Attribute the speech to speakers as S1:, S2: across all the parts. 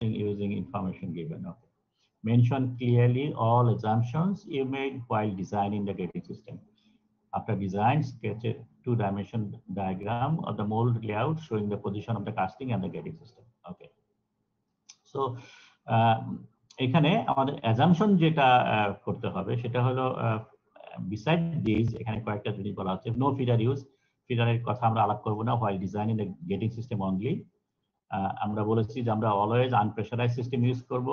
S1: casting using information given. Okay. Mention clearly all assumptions you made while designing the gating system. After design, sketch a two-dimension diagram of the mold layout showing the position of the casting and the gating system. Okay. So এখানে আমাদের assumption যেটা করতে হবে সেটা হলো beside these এখানে কয়েকটা জিনিস বলা হচ্ছে no feeder use. ফিডারের কথা আমরা আলাপ করব না while designing the gating system only. আমরা বলেছি যে আমরা অলওয়েজ আনপ্রেসারাইজ সিস্টেম ইউজ করব,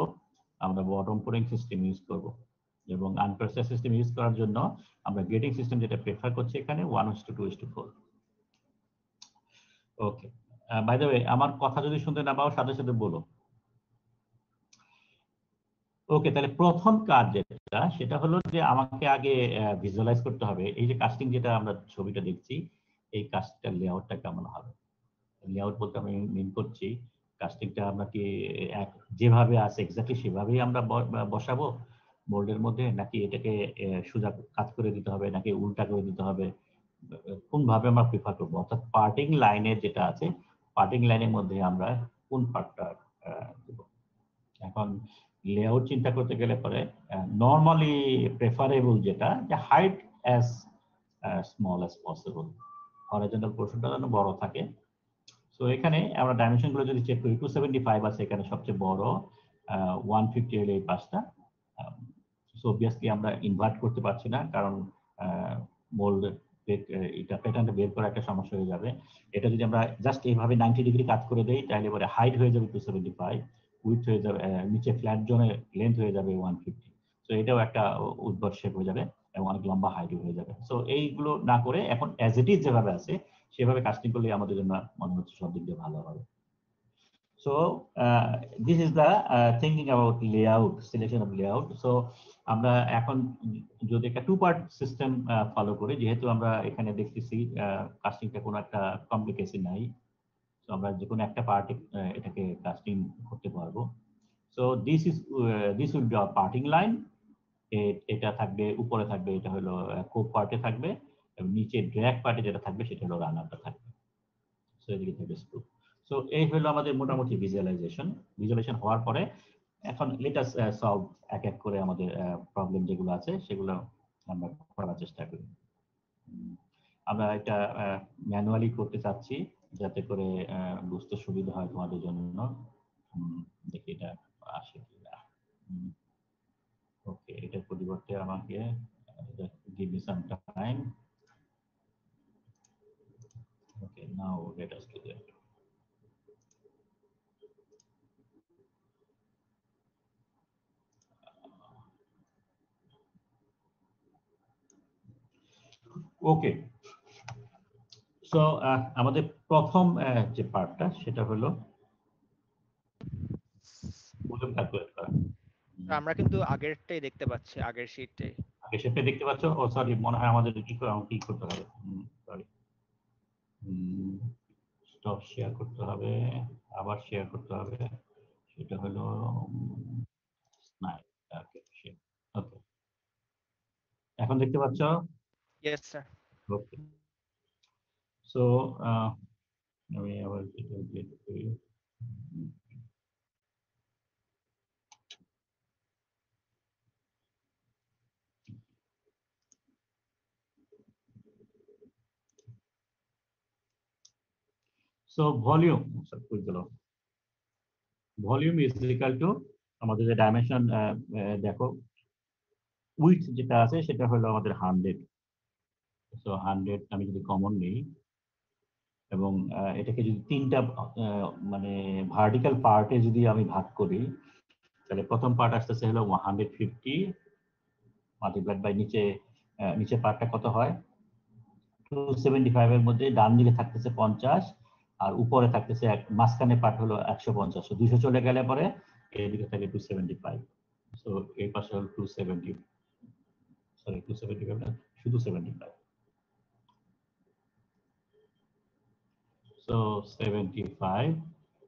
S1: আমরা বটম পুরিং সিস্টেম ইউজ করব, এবং আনপ্রেসারাইজ সিস্টেম ইউজ করার জন্য আমরা গেটিং সিস্টেম যেটা প্রেফার করছি এখানে 1:2:4. ওকে, বাই দ্য ওয়ে আমার কথা যদি শুনতে না পাও সাথে সাথে বলো। ওকে, তাহলে প্রথম কাজ যেটা সেটা হলো যে আমাকে আগে ভিজুয়ালাইজ করতে হবে এই যে কাস্টিং যেটা আমরা ছবিটা দেখছি এই কাস্টটার লেআউটটা কেমন হবে। লেআউট বলতে আমি মিন করছি কাস্টিংটা আমরা কি যেভাবে আছে এক্স্যাক্টলি সেভাবেই আমরা বসাবো মোল্ডের মধ্যে, নাকি এটাকে সোজা কাট করে দিতে হবে, নাকি উল্টা করে দিতে হবে, কোন ভাবে আমরা প্রিফার করবো। অর্থাৎ পার্টিং লাইনের যেটা আছে পার্টিং লাইনের মধ্যে আমরা কোন পার্টটা দেব। এখন লেআউট চিন্তা করতে গেলে পরে নর্মালি প্রেফারেবল যেটা যে height as small as possible, horizontal পোরশনটা যেন বড় থাকে। সো এখানে আমরা ডাইমেনশন গুলো যদি চেক করি 275 আছে এখানে সবচেয়ে বড়, 150 হলো এই পাঁচটা। সো অবভিয়াসলি আমরা ইনভার্ট করতে পারছি না কারণ মোল্ড এটা প্যাটার্নটা বের করা একটা সমস্যা হয়ে যাবে। এটা যদি আমরা জাস্ট এইভাবে 90 ডিগ্রি কাট করে দেই তাহলে পরে হাইট হয়ে যাবে 275, উইডথ হয়ে যাবে নিচে ফ্ল্যাট জোনে লেন্থ হয়ে যাবে 150। সো এটাও একটা উদ্ভট শেপ হয়ে যাবে এবং অনেক লম্বা হাইট হয়ে যাবে। সো এইগুলো না করে এখন অ্যাজ ইট ইজ যেভাবে আছে সেভাবে কাস্টিং করলে আমাদের জন্য মনে হচ্ছে সব দিক দিয়ে ভালো হবে। So this is the thinking about layout, selection of layout. So আমরা এখন যদি একটা টু পার্ট সিস্টেম ফলো করি, যেহেতু আমরা এখানে দেখতেছি কাস্টিংটা কোনো একটা কমপ্লিকেশন নাই, তো আমরা যে কোনো একটা পার্টে এটাকে কাস্টিং করতে পারবো। So this will be hour parting line. এটা থাকবে উপরে থাকবে এটা হলো কোপ পার্টে থাকবে এবং নিচে ড্র্যাগ পার্টে যেটা থাকবে সেটা হলো রানারটা থাকবে। সো এদিকে থাকবে স্ক্রু। সো এই হলো আমাদের মোটামুটি ভিজুয়ালাইজেশন হওয়ার পরে এখন লেট আস সলভ এক এক করে আমাদের প্রবলেম যেগুলো আছে সেগুলো আমরা করার চেষ্টা করি। আমরা এটা ম্যানুয়ালি করতে চাচ্ছি যাতে করে বুঝতে সুবিধা হয় তোমাদের জন্য। দেখি এটা আসে কিনা। ওকে, এটার পরিবর্তে আমাকে give me some time. Okay, now let us do that. Okay, so আমাদের প্রথম যে পার্টটা সেটা হলো ভলিউম ক্যালকুলেট করা।
S2: আমরা কিন্তু আগেরটাই দেখতে পাচ্ছি, আগের শীটটাই।
S1: আগের শীটটা দেখতে পাচ্ছ? ও সরি, মনে হয় আমাদের কি করতে হবে, সরি, স্টপ শেয়ার করতে হবে, আবার শেয়ার করতে হবে। সেটা হলো স্নাইপ। ওকে, এখন দেখতে পাচ্ছ?
S2: Yes sir.
S1: ওকে, সো আমি আবার এটা ক্লিক করি। So volume is equal two আমাদের যে ডাইমেনশন দেখো উইডথ যেটা আছে সেটা হলো আমাদের 100। সো 100 আমি যদি কমন নিই এবং এটাকে যদি তিনটা মানে ভার্টিক্যাল পার্টে যদি আমি ভাগ করি তাহলে প্রথম পার্ট আসতেছে হলো 150 মাল্টিপ্লাইড বাই নিচে পার্টটা কত হয় 275 এর মধ্যে ডান দিকে থাকতেছে 50 আর উপরে থাকতেছে মাঝখানে পার্ট হলো 150। 200 চলে গেলে পরে এদিকে থাকে 275। সো এই পাশে হলো 270, সরি 275 না, শুধু 75। সো 75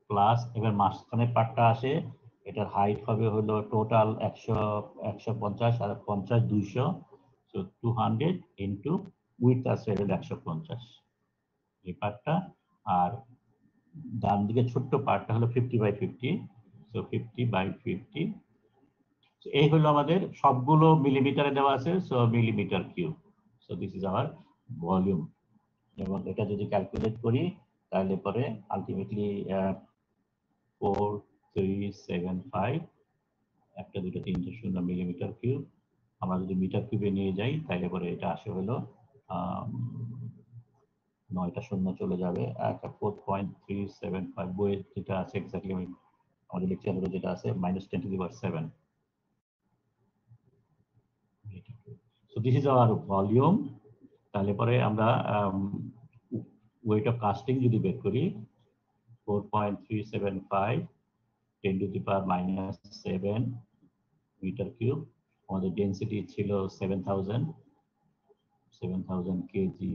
S1: প্লাস এবার মাঝখানে পার্টটা আসে, এটার হাইট হবে হলো টোটাল 150 আর 50 200। সো 200 ইন্টু উইথ আছে হলো 150 এই পার্টটা, আর ডান দিকে ছোট্ট পার্টটা হলো 50/50। সো সো 50/50, এই হলো আমাদের সবগুলো মিলিমিটারে দেওয়া আছে, so millimetre cube. So this is hour volume. এবং এটা যদি ক্যালকুলেট করি তাহলে পরে আলটিমেটলি 4375, 1 2 3 0 মিলিমিটার কিউব। আমরা যদি মিটার কিউবে নিয়ে যাই তাহলে পরে এটা আসে হলো 9টা শূন্য চলে যাবে, 4.375 বইয়ের যেটা আছে এক্স্যাক্টলি আমি আমাদের লেকচারে যেটা আছে -10⁷। So this is hour volume. তাহলে পরে আমরা ওয়েট অফ কাস্টিং যদি বের করি 4.375 10⁻⁻7 মিটার কিউব। আমাদের ডেন্সিটি ছিল 7000 kg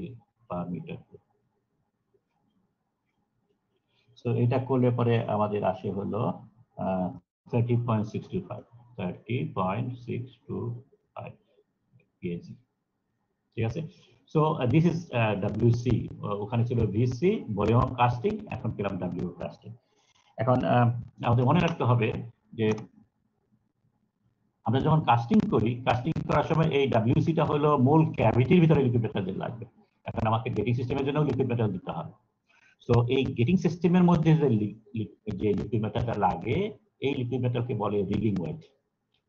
S1: per metre cube. So এটা করলে পরে আমাদের আসে হলো 30.65 কেজি। ঠিক আছে। সো দিস ইজ ডব্লিউসি, ওখানে ছিল ভিসি ভলিউম অফ কাস্টিং, এখন পেলাম ডব্লিউ কাস্টিং। এখন আমাদের মনে রাখতে হবে যে আমরা যখন কাস্টিং করি, কাস্টিং করার সময় এই ডব্লিউসিটা হলো মূল ক্যাভিটির ভিতরে লিকুইড মেটাল লাগবে। এখন আমাকে গেটিং সিস্টেমের জন্য লিকুইড মেটাল দিতে হবে। সো এই গেটিং সিস্টেমের মধ্যে যে লিকুইড মেটালটা লাগে, এই লিকুইড মেটালকে বলে rigging weight.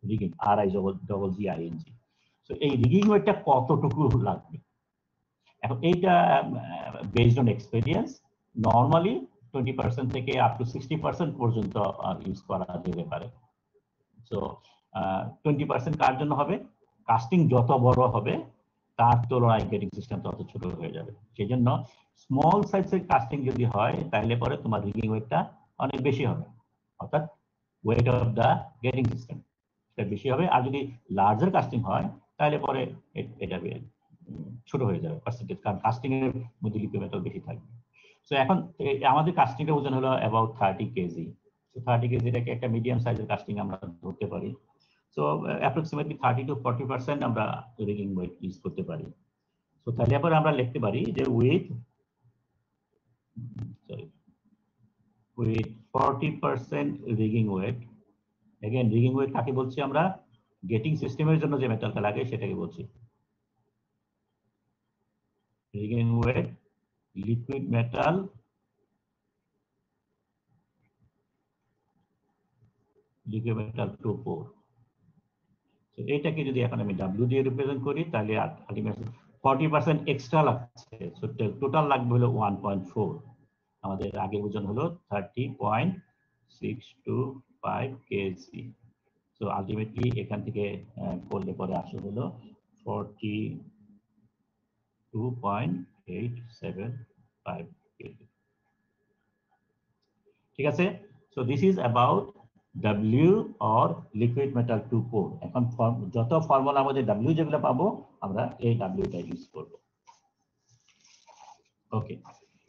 S1: Rigging, RIGING। So এই রিগিং ওয়েটটা কতটুকু লাগবে, এখন এইটা বেসড অন এক্সপেরিয়েন্স নরমালি 20% থেকে আপ টু 60% পর্যন্ত ইউজ করা যেতে পারে। সো 20% কার জন্য হবে? কাস্টিং যত বড় হবে তার তুলনায় গেটিং সিস্টেম তত ছোট হয়ে যাবে। সেই জন্য স্মল সাইজের কাস্টিং যদি হয় তাহলে পরে তোমার রিগিং ওয়েটটা অনেক বেশি হবে, অর্থাৎ wait of the getting system সেটা বেশি হবে। আর যদি লার্জার কাস্টিং হয় তাহলে পরে এটা ছোট হয়ে যাবে পার্সেন্টেজ, কারণ কাস্টিং এর মধ্যে লিকুইড মেটাল বেশি থাকবে। সো এখন আমাদের কাস্টিংটা ওজন হলো অ্যাবাউট 30 কেজি। সো 30 কেজিটাকে একটা মিডিয়াম সাইজের কাস্টিং আমরা ধরতে পারি। সো অ্যাপ্রক্সিমেটলি 30 to 40% আমরা রিগিং ওয়েট ইউজ করতে পারি। সো তাহলে এবার আমরা লিখতে পারি যে with 40% rigging weight. Again rigging weight কাকে বলছি আমরা? গেটিং সিস্টেমের জন্য যে মেটালটা লাগে সেটাকে বলছি rigging weight liquid metal to pour. এটাকে যদি এখন আমি ডাব্লিউ দিয়ে রিপ্রেজেন্ট করি তাহলে আলটিমেটলি 40% এক্সট্রা লাগছে। সো টোটাল লাগবে হলো 1.4। আমাদের আগে ওজন হলো 30.625 কেজি। সো আলটিমেটলি এখান থেকে করলে পরে আসে হলো 42.875 কেজি। ঠিক আছে। So this is about W or liquid metal to pour। এখন যত ফর্মুলা আমাদের W যেগুলো পাবো আমরা এই W-টা ইউজ করব। ওকে,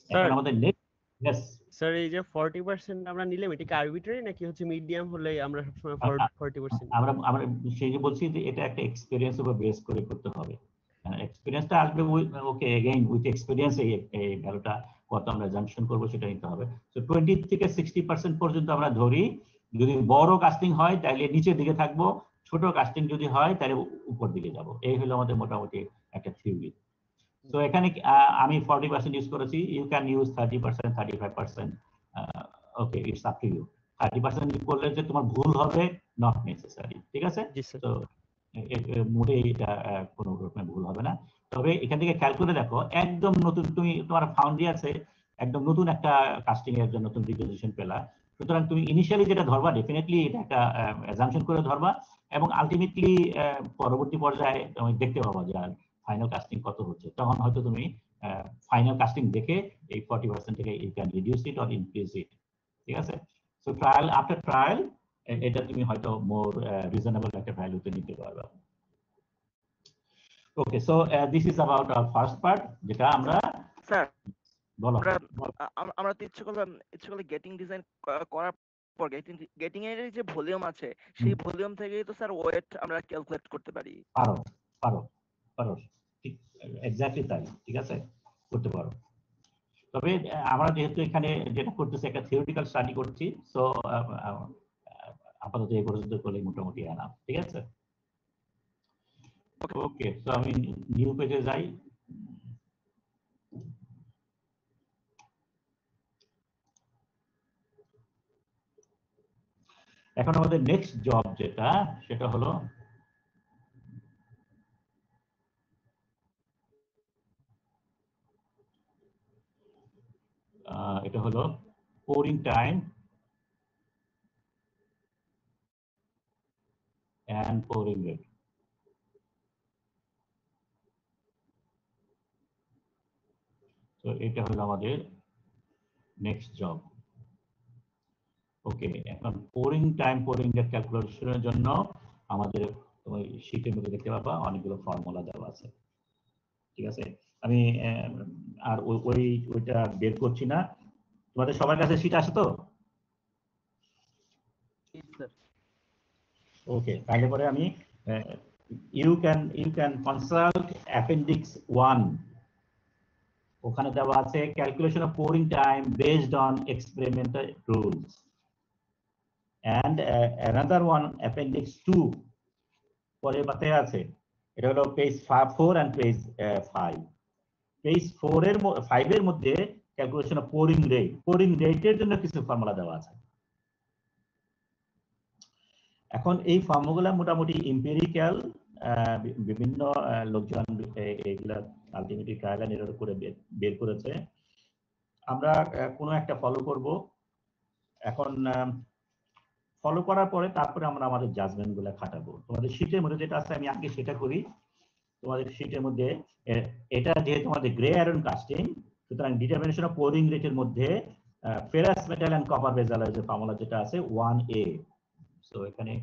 S1: এখন আমাদের নেক্সট। यस
S3: স্যার, এই যে 40% আমরা নিলাম, এটা কি আরবিট্রারি নাকি হচ্ছে মিডিয়াম হলে আমরা সবসময় 40%?
S1: আমরা সেই যে বলছি যে এটা একটা এক্সপেরিয়েন্স উপর বেস করে করতে হবে। এক্সপেরিয়েন্সটা আসবে ওকে, এগেইন উইথ এক্সপেরিয়েন্স এই ভ্যালুটা কত আমরা জাংশন করব সেটা নিতে হবে। সো 20 থেকে 60% পর্যন্ত আমরা ধরি। যদি বড় কাস্টিং হয় তাহলে নিচের দিকে থাকবো, ছোট কাস্টিং যদি হয় তাহলে উপর দিকে যাব। এই হলো আমাদের মোটামুটি একটা থিওরি। তো এখানে আমি 40% ইউজ করেছি, you can use 30%, 35%। Okay, it's up to you. 30% করলে যে তোমার ভুল হবে নট নেসেসারি। ঠিক আছে। তো মোটেই এটা কোনো রকমের ভুল হবে না। তবে এখান থেকে ক্যালকুলেট দেখো, একদম নতুন তুমি তোমার ফাউন্ডারি আছে, একদম নতুন একটা কাস্টিং এর জন্য তুমি রিপোজিশন পেলা। সুতরাং তুমি ইনিশিয়ালি যেটা ধরবা ডেফিনেটলি এটা একটা অ্যাজাম্পশন করে ধরবা, এবং আলটিমেটলি পরবর্তী পর্যায়ে তুমি দেখতে পাবা যে ফাইনাল কাস্টিং কত হচ্ছে। তখন হয়তো তুমি ফাইনাল কাস্টিং দেখে এই 40% থেকে you can reduce it or increase it. ঠিক আছে। সো ট্রায়াল আফটার ট্রায়াল এটা তুমি হয়তো মোর রিজনেবল একটা ভ্যালুতে নিতে পারবে। Okay, so this is about our first part, যেটা আমরা
S4: স্যার
S1: বলো।
S4: আমরা তো ইচ্ছে করলে গেটিং ডিজাইন করার পর গেটিং এর যে ভলিউম আছে সেই ভলিউম থেকেই তো স্যার ওয়েট আমরা ক্যালকুলেট করতে পারি।
S1: পারো ঠিক এক্স্যাক্টলি তাই। ঠিক আছে, করতে পারো। তবে আমরা যেহেতু এখানে যেটা করতেছি একটা থিওরিটিক্যাল স্টাডি করছি, সো আপাতত এই পর্যন্ত করলে মোটামুটি এনাফ। ঠিক আছে, ওকে। তো আমি নিউ পেজে যাই। এখন আমাদের নেক্সট জব যেটা, সেটা হলো এটা হলো pouring time and pouring rate। তো এটা হলো আমাদের নেক্সট জব। ওকে, এখন pouring time pouring rate ক্যালকুলেশনের জন্য আমাদের ওই শীটের মধ্যে দেখতে পাবা অনেকগুলো ফর্মুলা দেওয়া আছে। ঠিক আছে, আমি আর ওইটা বের করছি না। তোমাদের সবার কাছে শীট আছে তো? ওকে, তাহলে পরে আমি ইউ ক্যান কনসাল্ট অ্যাপেন্ডিক্স 1। ওখানে দেওয়া আছে calculation of pouring time based on experimental rules, and another one appendix 2 পরে পাতে আছে। এটা হলো পেজ 4 and পেজ 5। পেজ 5 এর মধ্যে ক্যালকুলেশন অফ pouring rate এর জন্য কিছু ফর্মুলা দেওয়া আছে। এখন এই ফর্মুলা মোটামুটি এমপিরিক্যাল, বিভিন্ন লোকজন এইগুলা আলটিমেটলি ট্রায়াল এন্ড এরর করে বের করেছে। আমরা কোনো একটা ফলো করব। এখন ফলো করার পরে তারপরে আমরা আমাদের জাজমেন্ট গুলা খাটাবো। তোমাদের শীটের মধ্যে যেটা আছে আমি আগে সেটা করি। তোমাদের শীটের মধ্যে এটা যেহেতু আমাদের গ্রে আয়রন কাস্টিং, সুতরাং ডিটারমিনেশন অফ pouring রেটের মধ্যে ferrous metal and copper base অ্যালয়ের ফর্মুলা যেটা আছে 1A। সো এখানে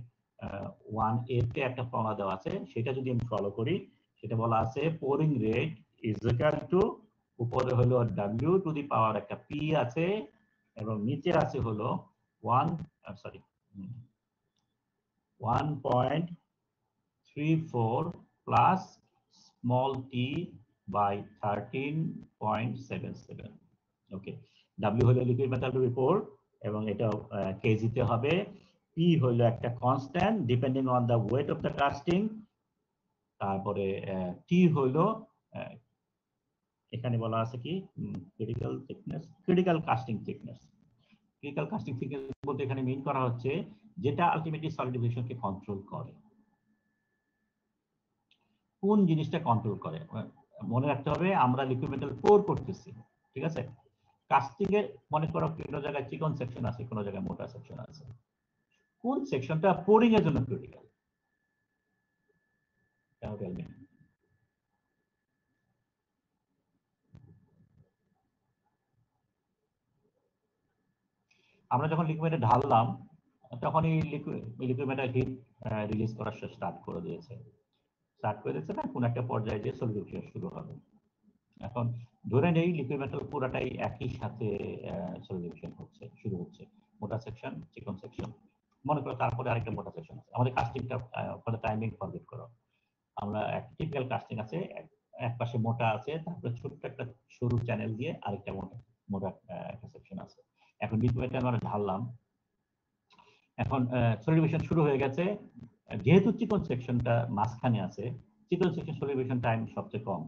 S1: 1A তে একটা ফর্মুলা দেওয়া আছে, সেটা যদি আমি ফলো করি, সেটা বলা আছে pouring rate is equal to, উপরে হলো W টু দি পাওয়ার একটা P আছে, এবং নিচে আছে হলো 1.34 plus small t by 13.77। Okay, W হলো liquid metal to be poured, এবং এটা কেজিতে হবে। P হলো একটা constant depending on the weight of the casting. তারপরে T হলো এখানে বলা আছে কি critical casting thickness. Critical casting thickness বলতে এখানে মিন করা হচ্ছে যেটা আলটিমেটলি সলিডিফিকেশনকে কন্ট্রোল করে। কোন জিনিসটা কন্ট্রোল করে মনে রাখতে হবে। আমরা লিকুইড মেটাল পোর করতেছি, ঠিক আছে? কাস্টিং এর মনে করো কোনো জায়গায় চিকন সেকশন আছে, কোনো জায়গায় মোটা সেকশন আছে। কোন সেকশনটা পোরিং এর জন্য ক্রিটিক্যাল? আমরা যখন লিকুইডে ঢাললাম তখনই লিকুইড মেটাল হিট রিলিজ করা স্টার্ট করে দিয়েছে না, কোন একটা পর্যায়ে যে সলিডিফিকেশন শুরু হবে। এখন ধরে নেই লিকুইড মেটাল পুরাটাই একই সাথে সলিডিফিকেশন শুরু হচ্ছে, মোটা সেকশন চিকন সেকশন মনে করো, তারপরে আরেকটা মোটা সেকশন আছে। আমাদের কাস্টিংটা ফর দ্য টাইমিং ফরগেট করো। আমরা একটা টিপিক্যাল কাস্টিং আছে, এক পাশে মোটা আছে, তারপরে ছোট্ট একটা সরু চ্যানেল দিয়ে আরেকটা মোটা একটা সেকশন আছে। এখন লিকুইডটা আমরা ঢাললাম, এখন সলিডিফিকেশন শুরু হয়ে গেছে। যেহেতু চিকন সেকশনটা মাঝখানে আছে, চিকন সেকশন সলিডিফিকেশন টাইম সবচেয়ে কম,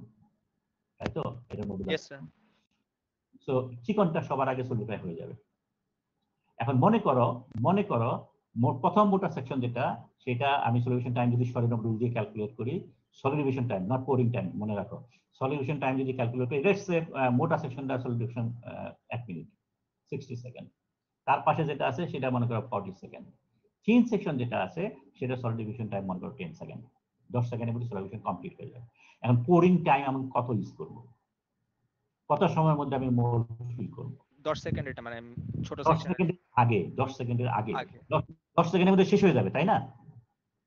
S1: তাই তো? এটার মধ্যে সো চিকনটা সবার আগে সলিডিফাই হয়ে যাবে। এখন মনে করো প্রথম মোটা সেকশন যেটা, সেটা আমি সলিউশন টাইম যদি সলিড রুল দিয়ে ক্যালকুলেট করি, solidification time not pouring time, মনে রাখো। সলিউশন টাইম যদি ক্যালকুলেট করি, লেটস সে মোটা সেকশনটা সলিউশন 1 মিনিট 60 সেকেন্ড, তার পাশে যেটা আছে সেটা মনে করো 40 সেকেন্ড। থিন সেকশন যেটা আছে সেটা সলিডিফিকেশন টাইম মনে করো 10 সেকেন্ড, 10 সেকেন্ডের মধ্যে সলিউশন কমপ্লিট হয়ে যাবে। এখন পোরিং টাইম আমি কত ইউজ করব, কত সময়ের মধ্যে আমি মোল ফিল করব?
S2: 10 সেকেন্ড, এটা মানে ছোট
S1: 10
S2: সেকশনের
S1: সেকেন্ডের আগে, 10 সেকেন্ডের আগে,
S2: আগে
S1: 10 সেকেন্ডের মধ্যে শেষ হয়ে যাবে, তাই না?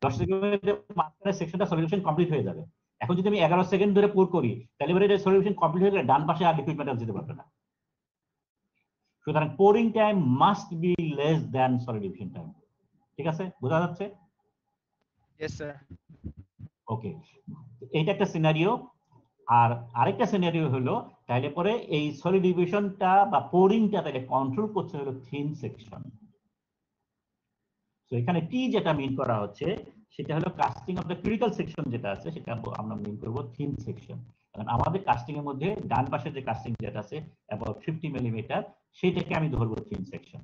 S1: 10 সেকেন্ডের মাঝখানে সেকশনটা সলিউশন কমপ্লিট হয়ে যাবে। এখন যদি আমি 11 সেকেন্ড ধরে পোর করি, তাহলে এবারে এটা সলিউশন কমপ্লিট হয়ে গেলে ডান পাশে আর লিকুইড মেটাল যেতে পারবে না। সুতরাং pouring time must be less than solidification time. ঠিক আছে, বোঝা যাচ্ছে?
S2: Yes sir.
S1: ওকে, এইটা একটা সিনারিও। আর আরেকটা সিনারিও হলো, তাহলে পরে এই সলিডিফিকেশনটা বা পোরিংটা তাহলে কন্ট্রোল করছে হলো থিন সেকশন। সো এখানে টি যেটা মিন করা হচ্ছে সেটা হলো casting of the critical section যেটা আছে সেটা আমরা মিন করব থিন সেকশন। কারণ আমাদের কাস্টিং এর মধ্যে ডান পাশে যে কাস্টিং যেটা আছে অ্যাবাউট 50 মিলিমিটার সেটাকে আমি ধরবো থিন সেকশন।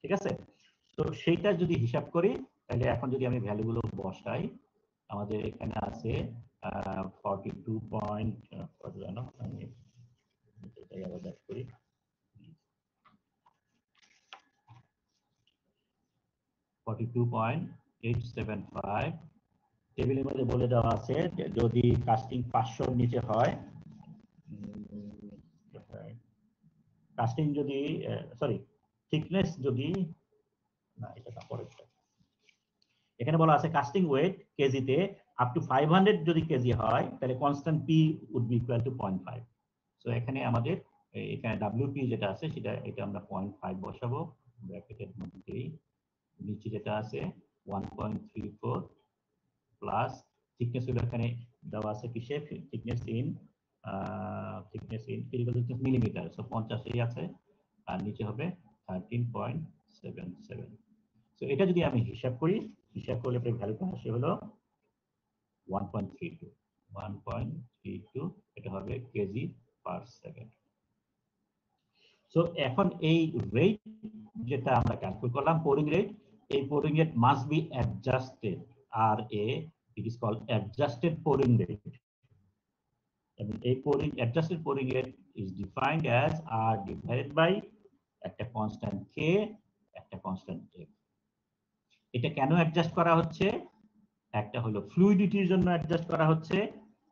S1: ঠিক আছে, তো সেইটা যদি হিসাব করি তাহলে এখন যদি আমি ভ্যালুগুলো বসাই আমাদের এখানে আছে 42 পয়েন্ট কত জানো আমি এটাই আবার দেখ করি 42.875 টেবিলের মধ্যে বলে দেওয়া আছে যে যদি কাস্টিং 500 এর নিচে হয় কাস্টিং যদি সরি থিকনেস যদি না এটা না পরেরটা এখানে বলা আছে কাস্টিং ওয়েট কেজিতে আপ টু 500 যদি কেজি হয় তাহলে constant P would be equal to 0.5। So এখানে আমাদের এখানে ডব্লিউপি যেটা আছে সেটা এটা আমরা 0.5 বসাবো ব্র্যাকেটের মধ্যেই। নিচে যেটা আছে 1.34 প্লাস থিকনেস হলো এখানে দেওয়া আছে কিসে thickness in critical thickness millimetre. So 50 এই আছে আর নিচে হবে 13.77। সো এটা যদি আমি হিসাব করি হিসাব করলে পরে ভ্যালুটা আসে হলো 1.32 এটা হবে কেজি পার সেকেন্ড। সো এখন এই রেট যেটা আমরা ক্যালকুলেট করলাম পোরিং রেট, এই pouring rate must be adjusted আর it is called adjusted pouring rate, এবং এই adjusted pouring rate is defined as R divided by একটা কনস্ট্যান্ট K একটা কনস্ট্যান্ট F। এটা কেন অ্যাডজাস্ট করা হচ্ছে? একটা হলো ফ্লুইডিটির জন্য অ্যাডজাস্ট করা হচ্ছে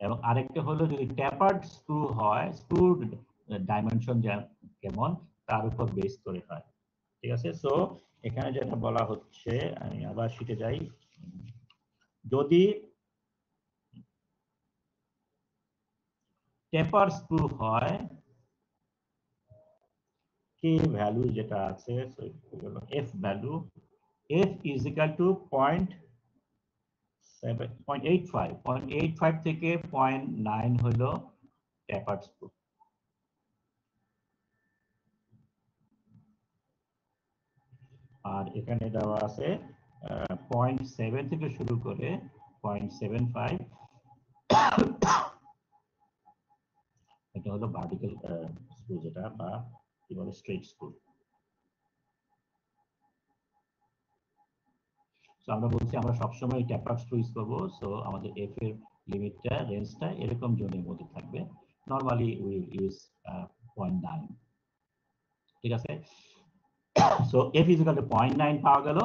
S1: এবং আরেকটা হলো যদি ট্যাপার্ড স্ক্রু হয় স্ক্রুর ডাইমেনশন কেমন তার উপর বেস করে হয়। ঠিক আছে, সো এখানে যেটা বলা হচ্ছে আমি আবার শিটে যাই, যদি টেপার স্ক্রু হয় কে ভ্যালু যেটা আছে F value F is equal two 0.85 থেকে 0.9 হলো টেপার স্ক্রু। আর এখানে দেওয়া আছে 0.7 থেকে শুরু করে 0.75 এটা হলো ভার্টিক্যাল স্ক্রু যেটা বা কি বলে স্ট্রেট স্ক্রু। সো আমরা বলছি আমরা সবসময় ট্যাপার স্ক্রু ইউজ করবো। সো আমাদের এফ এর লিমিটটা রেঞ্জটা এরকম জোনের মধ্যে থাকবে। Normally we use 0.9। ঠিক আছে, so F is equal two 0.9 পাওয়া গেল।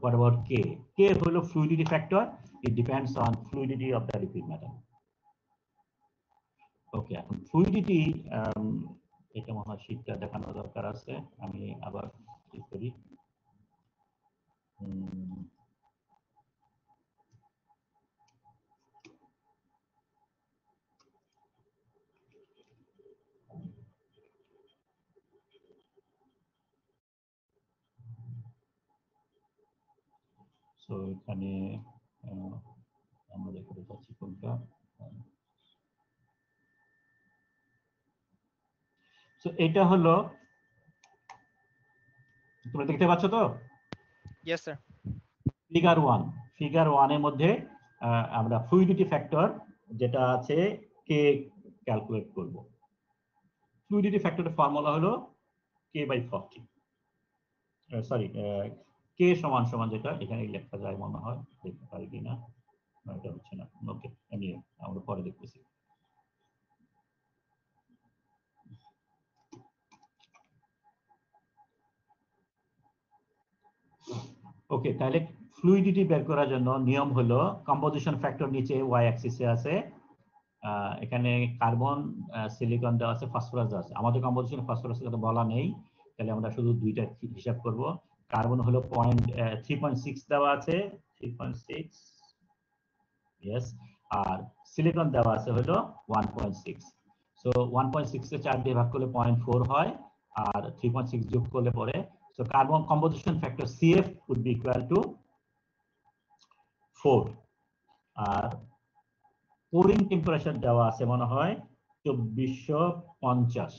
S1: What about K? K হলো fluidity factor. It depends on fluidity of the liquid metal. ওকে, এখন ফ্লুইডিটি এটা মনে হয় শীটটা দেখানো দরকার আছে, আমি আবার কি করি সো এখানে আমরা দেখতে পাচ্ছি কোনটা। সো এটা হলো তোমরা দেখতে পাচ্ছ তো?
S2: Yes sir.
S1: ফিগার 1 এর মধ্যে আমরা ফ্লুইডিটি ফ্যাক্টর যেটা আছে কে ক্যালকুলেট করব। ফ্লুইডিটি ফ্যাক্টরের ফর্মুলা হলো K/40, সরি কে সমান সমান যেটা এখানে লেখা যায় মনে হয়, দেখতে পারি কিনা এটা হচ্ছে না। ওকে, আমি আমরা পরে দেখতেছি। ওকে, তাহলে ফ্লুইডিটি বের করার জন্য নিয়ম হলো কম্পোজিশন ফ্যাক্টর নিচে ওয়াই অ্যাক্সিসে আছে, এখানে কার্বন সিলিকন দেওয়া আছে, ফসফরাস দেওয়া আছে। আমাদের কম্পোজিশন ফসফরাসের কথা বলা নেই, তাহলে আমরা শুধু দুইটা হিসাব করব। কার্বন হলো 3.6 দেওয়া আছে, 3.6 ইয়েস, আর সিলিকন দেওয়া আছে হলো 1.6। সো 1.6 কে 4 দিয়ে ভাগ করলে 0.4 হয়, আর 3.6 যোগ করলে পরে so carbon composition factor CF would be equal to 4। আর পোরিং টেম্পারেচার দেওয়া আছে মনে হয় 2450।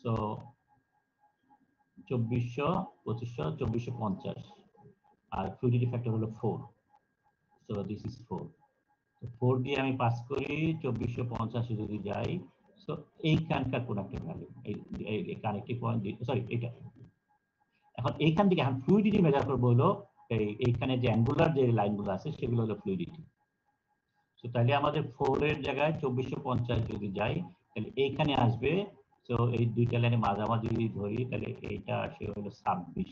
S1: সো 2400, 2500, 2450 আর ফ্লুইডিটি ফ্যাক্টর হলো 4। So this is 4। তো 4 দিয়ে আমি পাস করি 2450 যদি যাই, সো এইখানকার কোন একটা ভ্যালু, এই কানেক্টিভ পয়েন্ট, সরি এটা। এখন এইখান থেকে এখন ফ্লুইডিটি মেজার করবো হলো এইখানে যে অ্যাঙ্গুলার যে লাইনগুলো আছে সেগুলো হলো ফ্লুইডিটি। তো তাহলে আমাদের 4 এর জায়গায় 2450 যদি যাই তাহলে এইখানে আসবে। তো এই দুইটা লাইনে মাঝামাঝি যদি ধরি তাহলে এইটা আসে হলো 26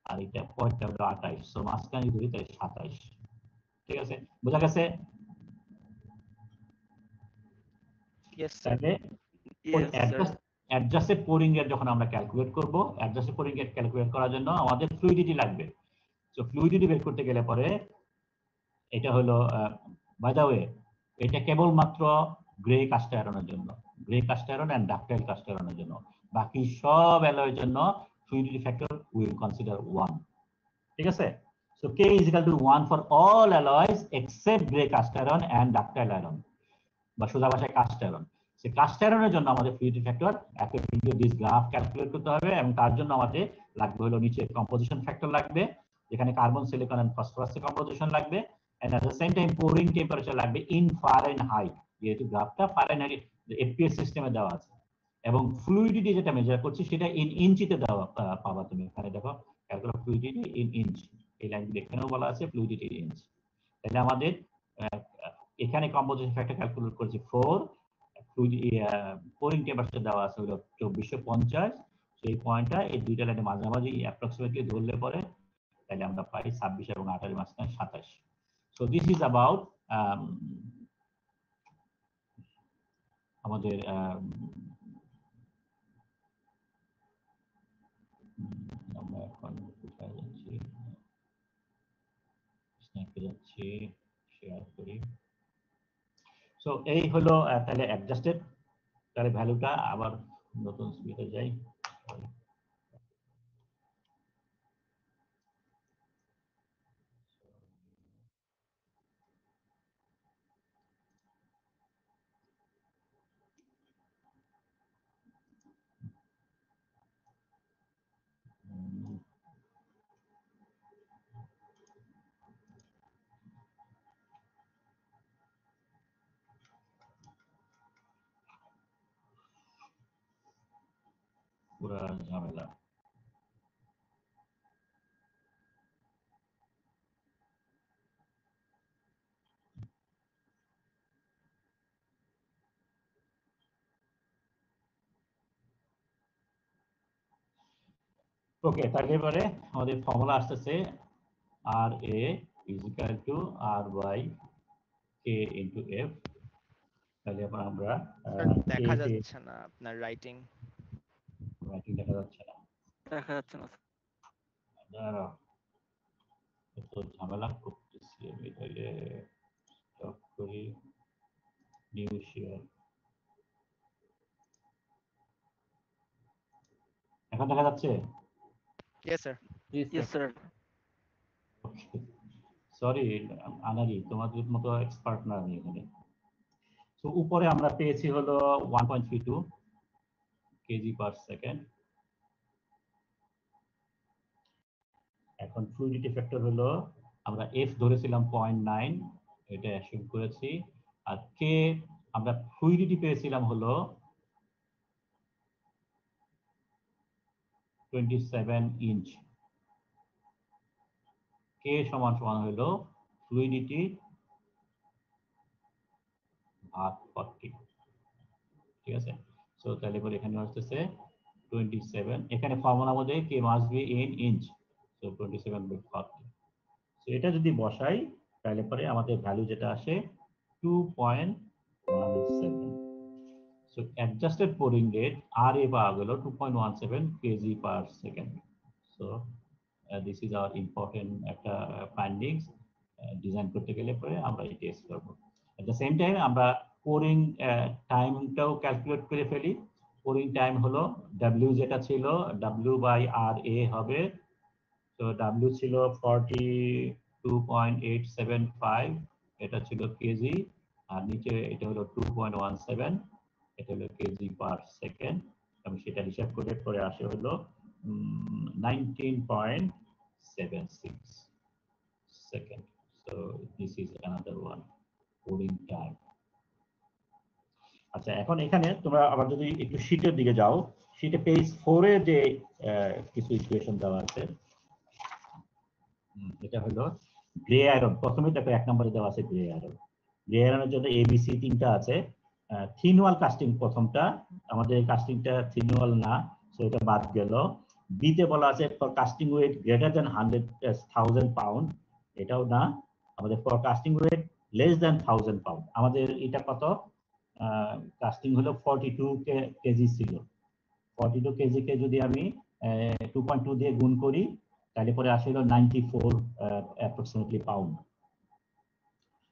S1: আর এটা পয়েন্টটা হলো 28। সো মাঝখানে ধরি তাহলে 27। ঠিক আছে, বোঝা গেছে?
S2: Yes sir.
S1: তাহলে ওই
S4: Yes, sir.
S1: অ্যাডজাস্টেড পোরিং এর যখন আমরা ক্যালকুলেট করব, অ্যাডজাস্টেড পোরিং এর ক্যালকুলেট করার জন্য আমাদের ফ্লুইডিটি লাগবে। সো ফ্লুইডিটি বের করতে গেলে পরে এটা হলো বাই দ্য ওয়ে, এটা কেবলমাত্র গ্রে কাস্ট আয়রনের জন্য, grey cast iron and ductile cast আয়রনের জন্য। বাকি সব অ্যালয়ের জন্য ফ্লুইডিটি ফ্যাক্টর উইল কনসিডার 1। ঠিক আছে? So K is equal to 1 for all alloys except gray cast iron and ductile iron, বা সোজা ভাষায় কাস্ট আয়রন। সেই কাস্ট আয়রনের জন্য আমাদের fluidity factor according to this graph calculate করতে হবে, এবং তার জন্য আমাদের লাগবে হলো নিচে কম্পোজিশন ফ্যাক্টর লাগবে, যেখানে কার্বন, সিলিকন এন্ড ফসফরাসের কম্পোজিশন লাগবে, and at the same time pouring temperature লাগবে ইন ফারেনহাইট, যেহেতু গ্রাফটা ফারেনহাইট এফপিএস সিস্টেমে দেওয়া আছে, এবং ফ্লুইডিটি যেটা মেজার করছি সেটা ইন ইঞ্চিতে দেওয়া পাবা তুমি এখানে দেখো, ক্যালকুলেট ফ্লুইডিটি ইন ইঞ্চ, এই লাইনগুলো এখানেও বলা আছে ফ্লুইডিটি ইন ইঞ্চ। তাহলে আমাদের এখানে কম্পোজিশন ফ্যাক্টর ক্যালকুলেট করেছি 4, পোরিং টেম্পারেচার দেওয়া আছে হলো 2450। সেই পয়েন্টটা এই দুইটা লাইনের মাঝামাঝি অ্যাপ্রক্সিমেটলি ধরলে পরে তাহলে আমরা পাই 26 এবং 28 মাঝখানে 27। সো দিস ইজ অ্যাবাউট আমাদের আমরা এখন কোথায় যাচ্ছি, স্ন্যাপে যাচ্ছি, শেয়ার করি। সো এই হলো তাহলে অ্যাডজাস্টেড, তাহলে ভ্যালুটা আবার নতুন স্পিডে যাই। পুরা ঝামেলা। ওকে, তাহলে এবারে আমাদের ফর্মুলা আসতেছে আর A is equal to R by K into F. তাহলে এবার আমরা
S2: স্যার দেখা যাচ্ছে না আপনার রাইটিং।
S1: রাইটিং দেখা যাচ্ছে না,
S4: দেখা যাচ্ছে না।
S1: দাঁড়াও, এত ঝামেলা করতেছি আমি, তাহলে স্টপ করি, নিউ শেয়ার। এখন দেখা যাচ্ছে?
S2: Yes sir.
S4: Yes, sir.
S1: Sorry আনারি, তোমাদের মতো এক্সপার্ট না আমি এখানে। তো উপরে আমরা পেয়েছি হলো 1.32 কেজি পার সেকেন্ড। এখন ফ্লুইডিটি ফ্যাক্টর হলো আমরা এফ ধরেছিলাম 0.9, এটা অ্যাসিউম করেছি, আর কে আমরা ফ্লুইডিটি পেয়েছিলাম হলো 27 ইঞ্চ। কে সমান সমান হলো ফ্লুইডিটি ভাগ 40। ঠিক আছে? সো তাহলে পরে এখানে আসতেছে 27, এখানে ফর্মুলা মধ্যে K must be in inch, so 27/40। So এটা যদি বসাই তাহলে পরে আমাদের ভ্যালু যেটা আসে 2.17। সো অ্যাডজাস্টেড পোরিং রেট আর এ পাওয়া গেল 2.17 KG per second. So this is hour important একটা ফাইন্ডিংস। ডিজাইন করতে গেলে পরে আমরা এই টেস্ট করব। এট দ্য সেম টাইম আমরা পোরিং টাইমটাও ক্যালকুলেট করে ফেলি। পোরিং টাইম হলো ডাব্লিউ যেটা ছিল W/RA হবে। তো ডাব্লিউ ছিল 42.875, এটা ছিল কেজি, আর নিচে এটা হলো 2.17, এটা হলো কেজি পার সেকেন্ড। আমি সেটা হিসাব করে পরে আসে হলো 19.76 second. So this is another one, cooling time. আচ্ছা, এখন এখানে তোমরা আবার যদি একটু শীটের দিকে যাও, শীটে পেজ 4 এ যে কিছু ইকুয়েশন দেওয়া আছে, এটা হলো গ্রে আয়রন। প্রথমে দেখো 1 নম্বরে দেওয়া আছে গ্রে আয়রন। গ্রে আয়রনের জন্য এবিসি 3টা আছে। থিন ওয়াল কাস্টিং প্রথমটা, আমাদের কাস্টিংটা থিন ওয়াল না, সো এটা বাদ গেল। বিতে বলা আছে for casting weight greater than 100,000 pound, এটাও না। আমাদের for casting weight less than 1000 pound, আমাদের এটা কত? কাস্টিং হলো 42 কেজি ছিল। 42 কেজি কে যদি আমি 2.2 দিয়ে গুণ করি, তাহলে পরে আসে হলো 94 অ্যাপ্রক্সিমেটলি পাউন্ড।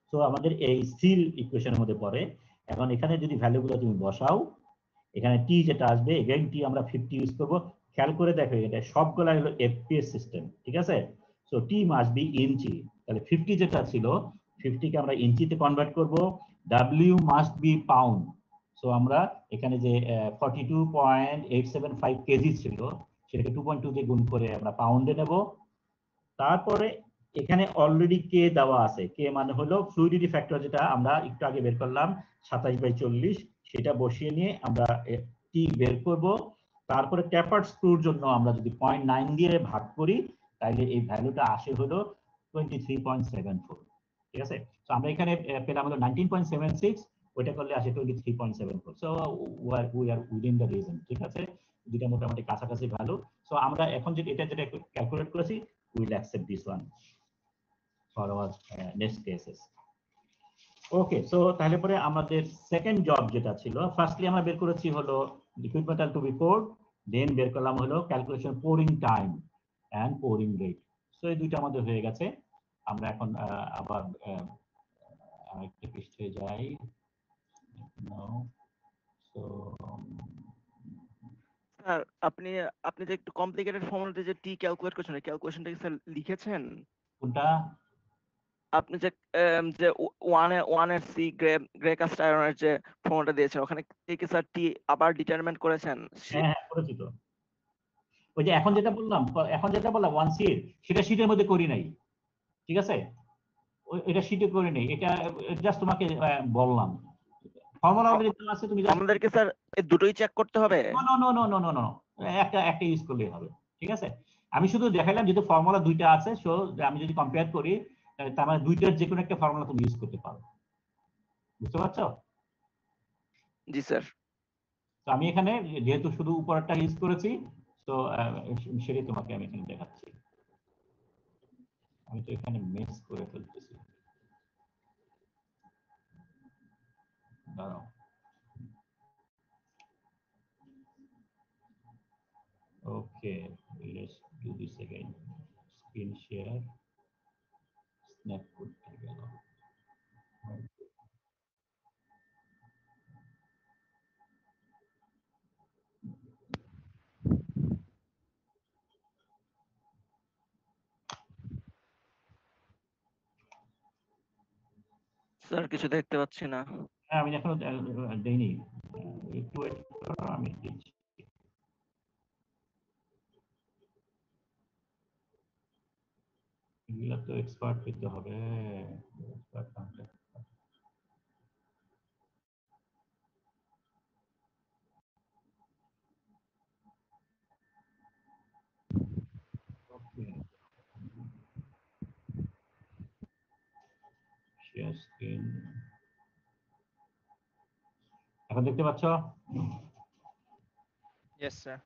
S1: সো আমাদের এই সিল ইকুয়েশনের মধ্যে পড়ে। এখন এখানে যদি ভ্যালুগুলো তুমি বসাও, এখানে টি যেটা আসবে, এগেইন টি আমরা 50 ইউজ করব। খেয়াল করে দেখো এটা সবগুলা হলো এফপিএস সিস্টেম, ঠিক আছে? সো টি মাস্ট বি ইঞ্চি, তাহলে 50 যেটা ছিল 50 কে আমরা ইঞ্চিতে কনভার্ট করব। W must be pound, so আমরা এখানে যে 42.875 কেজি ছিল সেটাকে 2.2 দিয়ে গুণ করে আমরা পাউন্ডে নেব। তারপরে এখানে অলরেডি কে দেওয়া আছে, কে মানে হলো ফ্লুইডিটি ফ্যাক্টর, যেটা আমরা একটু আগে বের করলাম 27/40, সেটা বসিয়ে নিয়ে আমরা টি বের করব। তারপরে ট্যাপার্ড স্ক্রুর জন্য আমরা যদি 0.9 দিয়ে ভাগ করি, তাহলে এই ভ্যালুটা আসে হলো 23.74, ঠিক আছে? তো আমরা এখানে পেলাম হলো 19.76, ওইটা করলে আসে 23.74। So we are within the reason, ঠিক আছে? দুটা মোটামুটি কাছাকাছি ভ্যালু। সো আমরা এখন যেটা ক্যালকুলেট করেছি, we'll accept this one for our next cases. Okay, so তাহলে পরে আমাদের সেকেন্ড জব যেটা ছিল, ফার্স্টলি আমরা বের করেছি হলো liquid metal to be poured, then বের করলাম হলো calculation pouring time and pouring rate. So এই দুইটা আমাদের হয়ে গেছে। আমরা এখন আবার আরেকটা পৃষ্ঠায় যাই। সো
S4: স্যার, আপনি আপনি যে একটু কমপ্লিকেটেড ফর্মুলাতে যে টি ক্যালকুলেট করছেন, এই ক্যালকুলেশনটা কি স্যার লিখেছেন?
S1: কোনটা?
S4: আপনি যে যে ওয়ান এর সি গ্রে কাস্ট আয়রনের যে ফর্মুলাটা দিয়েছেন, ওখানে কি স্যার টি আবার ডিটারমিনেট করেছেন?
S1: হ্যাঁ হ্যাঁ, করেছি তো। ওই যে এখন যেটা বললাম, ওয়ান সিট, সেটা শীটের মধ্যে করি নাই, ঠিক আছে? এটা শীটে করে নেই, এটা জাস্ট তোমাকে বললাম। ফর্মুলা অলরেডি দেওয়া আছে, তুমি
S4: আমাদেরকে স্যার এই দুটোই চেক করতে হবে?
S1: No no no no no no, একটা ইউজ করলেই হবে, ঠিক আছে? আমি শুধু দেখাইলাম যেহেতু ফর্মুলা দুইটা আছে, সো আমি যদি কম্পেয়ার করি, তার মানে দুইটার যে কোনো একটা ফর্মুলা তুমি ইউজ করতে পারো, বুঝতে পারছো?
S4: জি স্যার।
S1: তো আমি এখানে যেহেতু শুধু উপরেরটা ইউজ করেছি, তো সেটাই তোমাকে আমি এখানে দেখাচ্ছি। আমি তো এখানে মিক্স করে ফেলতেছি, দাঁড়াও। Okay, let's do this again. Screen share. Snap করতে গেল।
S4: স্যার কিছু দেখতে পাচ্ছি না।
S1: হ্যাঁ, আমি এখনো দেইনি, একটু wait করো, আমি দিচ্ছি। এগুলা তো এক্সপার্ট হইতে হবে, expert contact। Okay, share screen। এখন দেখতে পাচ্ছ?
S2: Yes sir.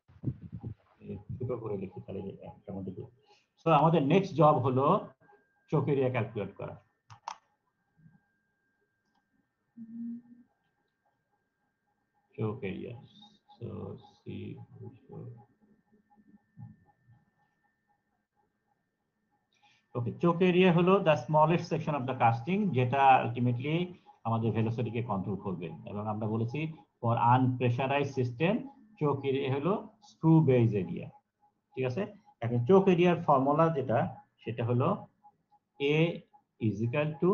S1: ছোট করে লিখি তাহলে একটা মধ্যে। সো আমাদের নেক্সট জব হলো চোখ এরিয়া ক্যালকুলেট করা। চোখ এরিয়া, সো সি ওকে, চোখ এরিয়া হলো the smallest section of the casting, যেটা আলটিমেটলি আমাদের ভেলোসিটিকে কন্ট্রোল করবে। এবং আমরা বলেছি for unpressurised system choke area হলো স্ক্রু বেজ এরিয়া, ঠিক আছে? এখন চোখ এরিয়ার ফর্মুলা যেটা, সেটা হলো A is equal to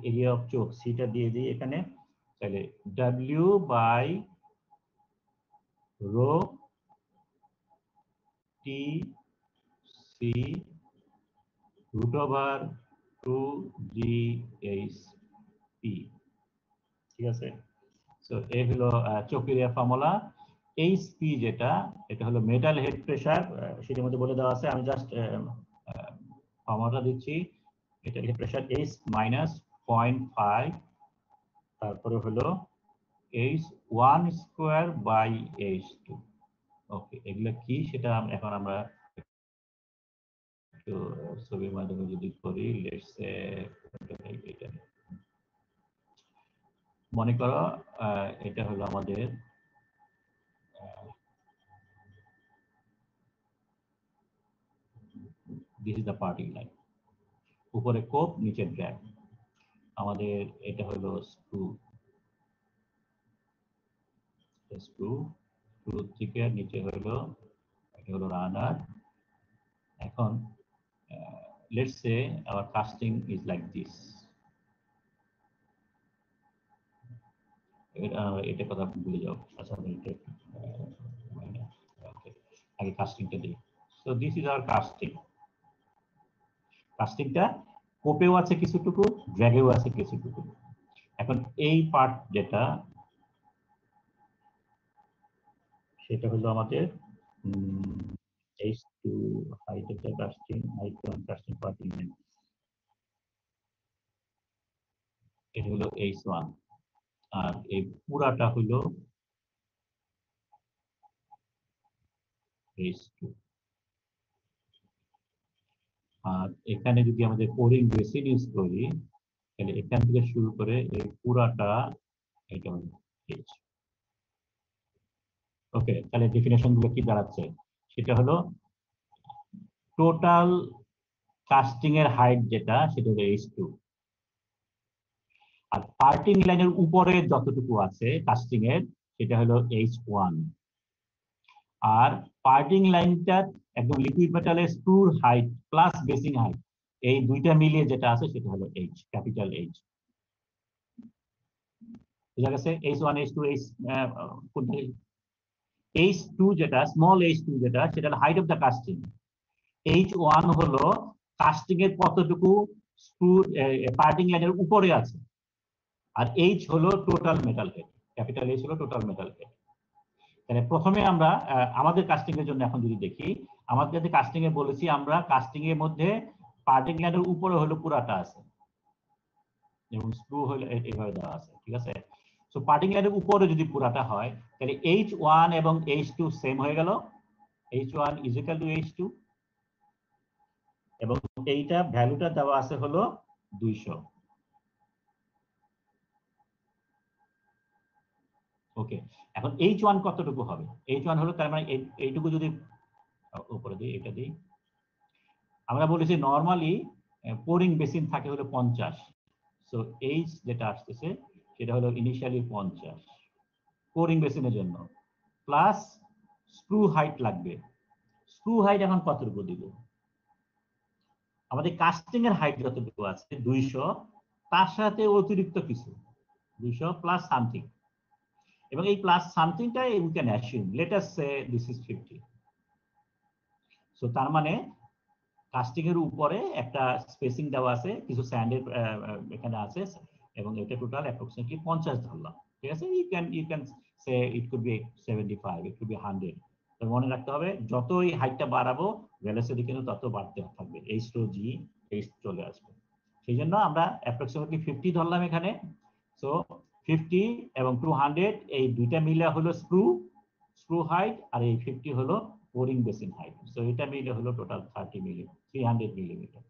S1: area of choke, সিটা দিয়ে দিই এখানে, তাহলে W by rho T C √2GHP, ঠিক আছে। সো এই হলো চক্রিয়া ফর্মুলা। এইচপি যেটা, এটা হলো মেটাল হেড প্রেসার, সেটার মধ্যে বলে দেওয়া আছে, আমি জাস্ট ফর্মুলাটা দিচ্ছি। এটা প্রেসার H মাইনাস 0.5, তারপরে হলো H1 স্কোয়ার বাই H2। ওকে, এগুলো কি সেটা এখন আমরা একটু ছবির মাধ্যমে যদি করি, লেটস সে এটা মনে করো এটা হলো আমাদের this is the parting line, উপরে কোপ নিচে ড্র্যাগ। আমাদের এটা হলো স্ক্রু, স্ক্রু স্ক্রু থেকে নিচে হলো এটা হলো রানার। এখন let's say our casting is like this. এটা কথা ভুলে যাও, আচ্ছা আগে কাস্টিংটা দিই। So this is our casting. কাস্টিংটা কোপেও আছে কিছুটুকু, ড্র্যাগেও আছে কিছুটুকু। এখন এই পার্ট যেটা, সেটা হলো আমাদের H2 height of the casting, height of casting parting length, এটা হলো H1, আর এই পুরাটা হলো H2। আর এখানে যদি আমাদের পোরিং বেসিন ইউজ করি, তাহলে এখান থেকে শুরু করে এই পুরাটা এটা হলো H। ওকে, তাহলে ডেফিনেশন গুলো কি দাঁড়াচ্ছে, সেটা হলো টোটাল কাস্টিং এর হাইট যেটা, সেটা হলো H2, আর পার্টিং লাইনের উপরে যতটুকু আছে কাস্টিং এর সেটা হলো H1, আর পার্টিং লাইনটা একদম লিকুইড মেটালের স্ক্রুর হাইট প্লাস বেসিং হাইট, এই দুইটা মিলিয়ে যেটা আছে সেটা হলো H, ক্যাপিটাল H। বুঝা গেছে? H1 H2 H2 যেটা স্মল H2 যেটা, সেটা হলো height of the casting. H1 হলো কাস্টিং এর কতটুকু স্ক্রু পার্টিং লাইনের উপরে আছে, আর H হলো total metal head, capital H হলো টোটাল মেটাল হেড। তাহলে প্রথমে আমরা আমাদের কাস্টিং এর জন্য এখন যদি দেখি, আমাদের যে কাস্টিং এ বলেছি আমরা, কাস্টিং এর মধ্যে পার্টিং লাইনের উপরে হলো পুরাটা আছে এবং স্ক্রু হলো এইভাবে দেওয়া আছে, ঠিক আছে। সো পার্টিং লাইনের উপরে যদি পুরাটা হয়, তাহলে H1 এবং H2 সেম হয়ে গেল, H1 is equal two H2, এবং এইটা ভ্যালুটা দেওয়া আছে হলো 200। ওকে, এখন H1 কতটুকু হবে? H1 হলো, তার মানে এইটুকু যদি উপরে দিই, এটা দিই, আমরা বলেছি নরমালি পোরিং বেসিন থাকে হলো 50। সো H যেটা আসতেছে সেটা হলো ইনিশিয়ালি 50 পোরিং বেসিনের জন্য, প্লাস স্ক্রু হাইট লাগবে। স্ক্রু হাইট এখন কতটুকু দিব? আমাদের কাস্টিং এর হাইট যতটুকু আছে 200, তার সাথে অতিরিক্ত কিছু 200 প্লাস সামথিং, এবং এই প্লাস সামথিংটা we can assume, let us say this is 50। So তার মানে কাস্টিং এর উপরে একটা স্পেসিং দেওয়া আছে, কিছু স্যান্ডের এখানে আছে, এবং এটা টোটাল অ্যাপ্রক্সিমেটলি 50 ধরলাম, ঠিক আছে। You can say it could be 75, it could be 100। তো মনে রাখতে হবে যতই হাইটটা বাড়াবো ভেলোসিটি কিন্তু তত বাড়তে থাকবে, H to G H চলে আসবে। সেই জন্য আমরা অ্যাপ্রক্সিমেটলি 50 ধরলাম এখানে। সো 50 এবং 200 এই দুইটা মিলে হলো স্ক্রু হাইট, আর এই 50 হলো পোরিং বেসিন হাইট। সো এটা মিলে হলো টোটাল 300 মিলিমিটার।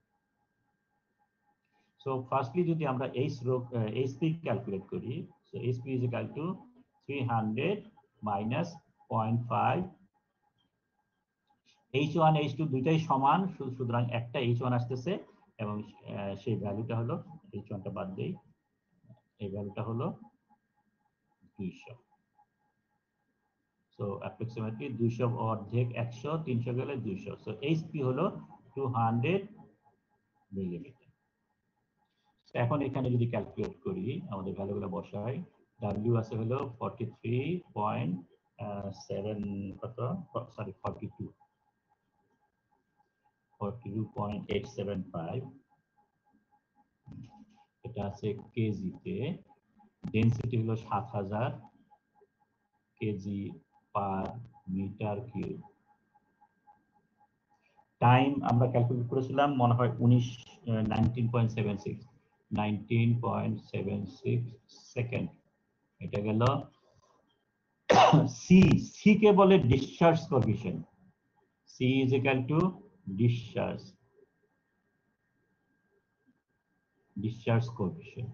S1: সো ফার্স্টলি যদি আমরা HP ক্যালকুলেট করি, so HP is equal two 300 minus 0.5, H1 H2 দুইটাই সমান, সুতরাং একটা H1 আসতেছে, এবং সেই ভ্যালুটা হলো, H1টা বাদ দেই, এই ভ্যালুটা হলো 200। সো অ্যাপ্রক্সিমেটলি 200 অর্ধেক 100, 300 গেলে 200। সো HP হলো 200 মিলিমিটার। এখন এখানে যদি ক্যালকুলেট করি, আমাদের ভ্যালুগুলো বসাই, W আছে হলো 43.7 কত, সরি 42, 42.875 এটা আছে কেজিতে, ডেনসিটি হলো 7000 kg per metre cube. Time আমরা ক্যালকুলেট করেছিলাম মনে হয় 19.76 সেকেন্ড। এটা গেল। সি, সি কে বলে discharge coefficient. C is equal to discharge coefficient.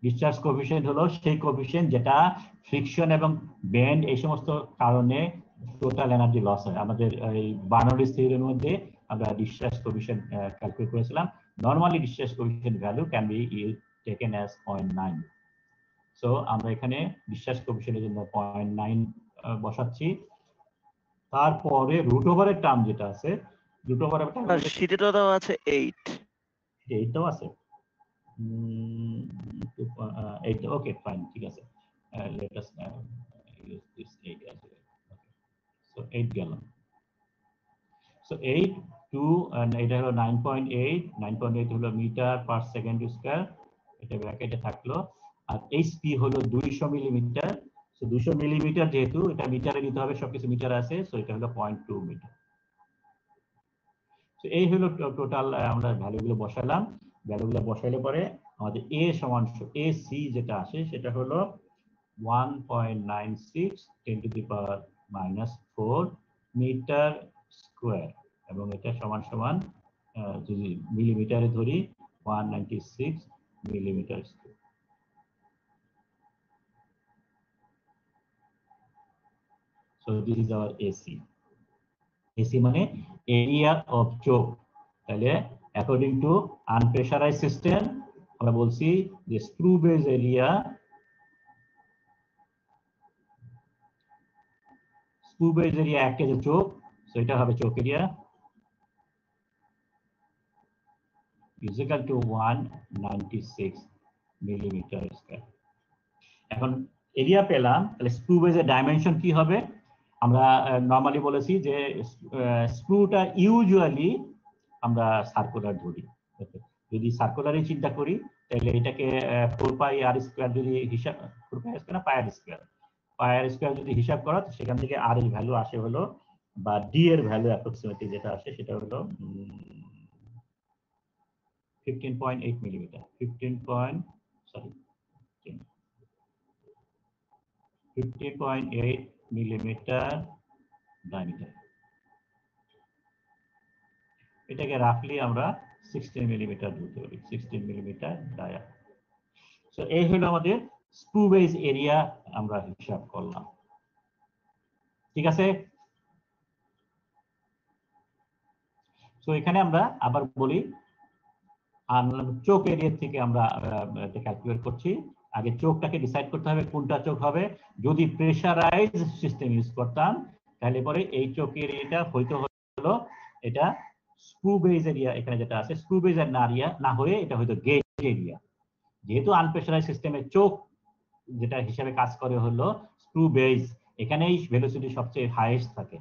S1: Discharge coefficient হলো সেই কোএফিশিয়েন্ট যেটা ফ্রিকশন এবং বেন্ড এই সমস্ত কারণে টোটাল এনার্জি লস হয়। আমাদের এই বার্নৌলিস থিওরির মধ্যে আমরা ডিসচার্জ কোএফিশিয়েন্ট ক্যালকুলেট করেছিলাম। Normally discharge coefficient value can be taken as 0.9। So আমরা এখানে ডিসচার্জ কোএফিশিয়েন্টের জন্য 0.9 বসাচ্ছি। তারপরে রুট ওভারের টার্ম যেটা আছে, রুট ওভারের টার্ম
S4: শীটে তো দেওয়া আছে 8।
S1: এইটাও আছে। 8, okay fine, ঠিক আছে। Let us use this 8 as well. Okay. So 8 গেল। So 8 2 and এটা হলো 9.8 হলো মিটার পার সেকেন্ড স্কয়ার, এটা ব্র্যাকেটে থাকলো। আর এইচপি হলো 200 মিলিমিটার। সো 200 মিলিমিটার যেহেতু এটা মিটারে নিতে হবে, সবকিছু মিটার আছে, সো এটা হলো 0.2 মিটার। সো এই হলো টোটাল আমরা ভ্যালুগুলো বসালাম। ভ্যালুগুলো বসাইলে পরে আমাদের এ সমান এসি যেটা আসে সেটা হলো 1.96 10⁻⁻4 মিটার স্কয়ার, এবং এটা সমান সমান যদি মিলিমিটারে ধরি 196 millimetre square. So this is our AC. AC মানে এরিয়া অফ চোক। তাহলে অ্যাকর্ডিং টু আনপ্রেশারাইজ সিস্টেম আমরা বলছি যে sprue base area, sprue base area একটা যে চোক, সো এটা হবে choke area is equal to 196 millimetre square. এখন এরিয়া পেলাম, তাহলে স্ক্রু বেজের ডাইমেনশন কি হবে? আমরা নরমালি বলেছি যে স্ক্রুটা ইউজুয়ালি আমরা সার্কুলার ধরি। যদি সার্কুলারই চিন্তা করি তাহলে এটাকে 4 পাই আর স্কয়ার যদি হিসাব, 4 পাই স্কয়ার না পাই আর স্কয়ার যদি হিসাব করা, তো সেখান থেকে আর এর ভ্যালু আসে হলো, বা ডি এর ভ্যালু অ্যাপ্রক্সিমেটলি যেটা আসে সেটা হলো 15.8 মিলিমিটার। 15.8 millimetre diameter. এটাকে রাফলি আমরা 16 মিলিমিটার ধরতে পারি, 16 মিলিমিটার ডায়া। সো এই হলো আমাদের স্ক্রু বেজ এরিয়া আমরা হিসাব করলাম। ঠিক আছে। সো এখানে আমরা আবার বলি, চোক এরিয়া থেকে আমরা এটা ক্যালকুলেট করছি। আগে চোকটাকে ডিসাইড করতে হবে কোনটা চোক হবে। যদি প্রেসারাইজ সিস্টেম ইউজ করতাম তাহলে পরে এই চোক এরিয়াটা হয়তো হলো এটা স্ক্রু বেজ এরিয়া, এখানে যেটা আছে স্ক্রু বেজ এর না হয়ে এটা হয়তো গেজ এরিয়া। যেহেতু আনপ্রেসারাইজ সিস্টেমের চোক যেটা হিসাবে কাজ করে হলো স্ক্রু বেজ, এখানেই ভেলোসিটি সবচেয়ে হাইয়েস্ট থাকে।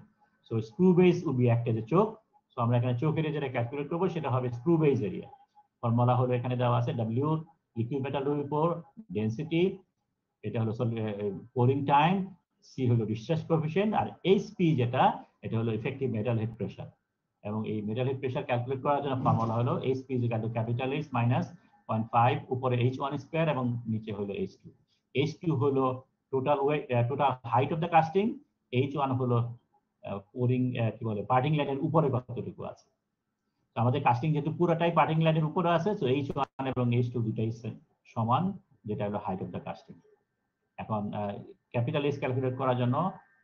S1: So sprue base would be act as a choke. সো আমরা এখানে চোক এরিয়া যেটা ক্যালকুলেট করবো সেটা হবে স্ক্রু বেজ এরিয়া। ফর্মুলা হলো এখানে দেওয়া আছে W লিকুইড মেটালের উপর ডেনসিটি, এটা হলো পোরিং টাইম, সি হলো ডিসচার্জ কোএফিশিয়েন্ট, আর এইচপি যেটা এটা হলো ইফেক্টিভ মেটাল হেড প্রেসার। এবং এই মেটাল হেড প্রেসার ক্যালকুলেট করার জন্য ফর্মুলা হলো HP is equal two capital H minus 0.5 উপরে H1 স্কয়ার এবং নিচে হলো H2। H2 হলো total wait, total height of the casting. H1 হলো পোরিং কি বলে পার্টিং লাইনের উপরে কতটুকু আছে। আমাদের কাস্টিং যেহেতু পুরোটাই পার্টিং লাইনের উপরে আছে, তো H1 এবং H2 দুটাই সমান, যেটা হলো হাইট অফ দ্য কাস্টিং। এখন ক্যাপিটাল এস ক্যালকুলেট করার জন্য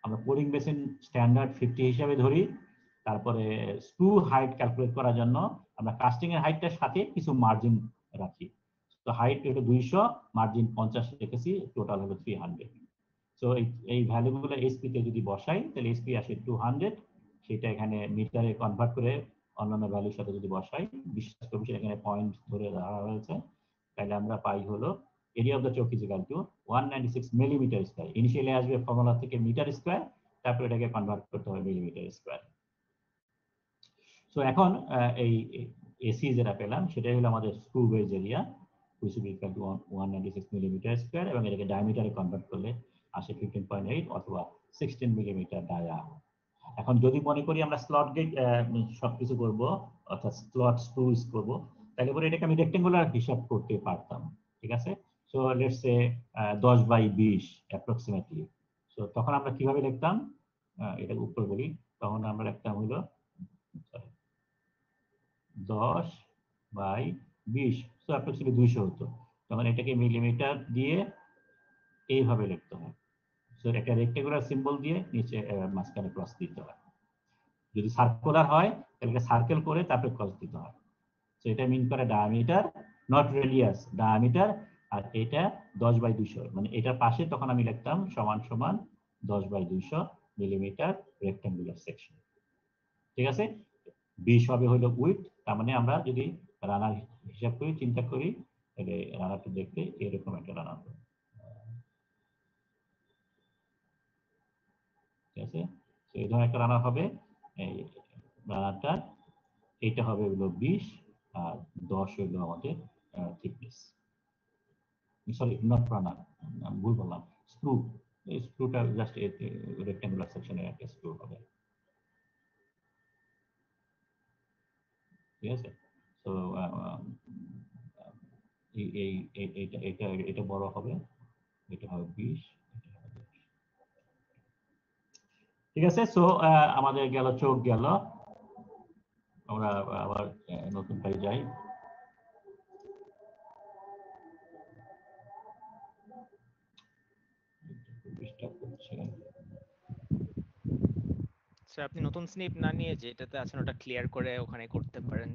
S1: আমরা পোরিং বেসিন স্ট্যান্ডার্ড 50 হিসাবে ধরি। তারপরে স্ক্রু হাইট ক্যালকুলেট করার জন্য আমরা কাস্টিং এর হাইটটার সাথে কিছু মার্জিন রাখি। তো হাইট হলো 200, মার্জিন 50 রেখেছি, টোটাল হলো 300। সো এই ভ্যালুগুলো এইচপি তে যদি বসাই তাহলে এইচপি আসে 200, সেটা এখানে মিটারে কনভার্ট করে অন্যান্য ভ্যালুর সাথে যদি বসাই, বিশ্বাস করছি এখানে পয়েন্ট ধরে ধরা হয়েছে, তাহলে আমরা পাই হলো area of the choke is equal two 196 millimetre square. Initially আসবে ফর্মুলা থেকে মিটার স্কয়ার, তারপর এটাকে কনভার্ট করতে হবে মিলিমিটার স্কয়ার। সো সো এখন এই এসি যেটা পেলাম সেটাই হলো আমাদের sprue base area, which is equal to 196 millimetre square, এবং এটাকে ডায়ামিটারে কনভার্ট করলে আসে 15.8 অথবা 16 মিলিমিটার ডায়া। এখন যদি মনে করি আমরা স্লট গেট সবকিছু করব, অর্থাৎ স্লট স্ক্রু ইউজ করব, তাহলে পরে এটাকে আমি রেক্টেঙ্গুলার হিসাব করতে পারতাম। ঠিক আছে, so let's say 10/20 approximately. So তখন আমরা কিভাবে লিখতাম, এটা উপর বলি, তখন আমরা লিখতাম হলো 10/20, সো অ্যাপ্রক্সিমেটলি 200 হতো। তখন এটাকে মিলিমিটার দিয়ে এইভাবে লিখতে হয়। সো একটা রেক্টেঙ্গুলার সিম্বল দিয়ে নিচে মাঝখানে ক্রস দিতে হয়। যদি সার্কুলার হয় তাহলে সার্কেল করে তারপরে ক্রস দিতে হয়। সো এটা মিন করে ডায়ামিটার, নট রেডিয়াস, ডায়ামিটার। আর এটা 10/200, মানে এটার পাশে তখন আমি লিখতাম সমান সমান 10/200 মিলিমিটার রেক্টেঙ্গুলার সেকশন। ঠিক আছে, 20 হবে হলো উইথ, তার মানে আমরা যদি রানার হিসাব করি, চিন্তা করি, তাহলে রানারটা দেখতে এরকম একটা রানার হবে। ঠিক আছে, তো এই ধরনের একটা রানার হবে। এই রানারটা এটা হবে হলো 20, আর 10 হইলো আমাদের থিকনেস। সরি, নট রানার, ভুল বললাম, স্ক্রু। এই স্ক্রুটা জাস্ট রেক্টেঙ্গুলার সেকশনের একটা স্ক্রু হবে। ঠিক আছে, তো এটা বড় হবে, এটা হবে 20, এটা হবে 10। ঠিক আছে, সো আমাদের গেল, চোখ গেল। আমরা আবার নতুন পাই যাই। ডিস্টার্ব করছে।
S2: স্যার আপনি নতুন স্নিপ না নিয়ে যেটাতে আছেন ওটা ক্লিয়ার করে ওখানে করতে পারেন।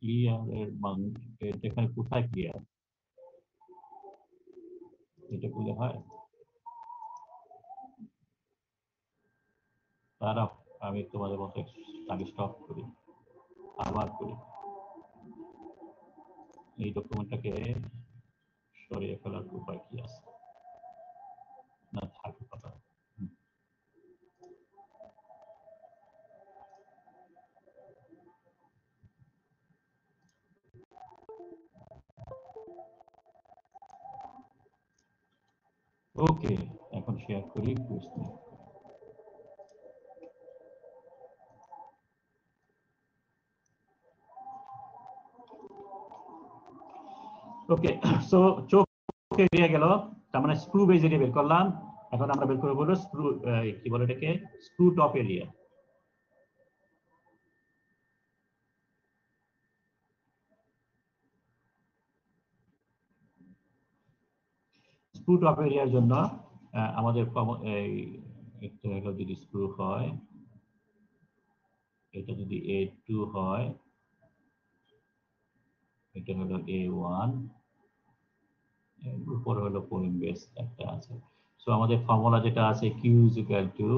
S1: ক্লিয়ারের মান এখানে কোথায় ক্লিয়ার, এটা করলে হয়? তারা আমি তোমাদের মতো আগে স্টপ করি, আবার করি, এই ডকুমেন্টটাকে সরিয়ে ফেলার উপায় কি আছে? না থাকে কথা। ওকে, এখন শেয়ার করি প্রশ্ন। ওকে, সো চোখ এরিয়া গেল, তার মানে স্ক্রু বেজ এরিয়া বের করলাম। এখন আমরা বের করবো হলো স্ক্রু, কি বলে এটাকে, screw top area. Screw top এরিয়ার জন্য আমাদের এই একটা হলো যদি স্ক্রু হয়, এটা যদি A2 হয়, এটা হলো A1, উপরে হলো পোলিং বেস একটা আছে। সো আমাদের ফর্মুলা যেটা আছে, Q is equal to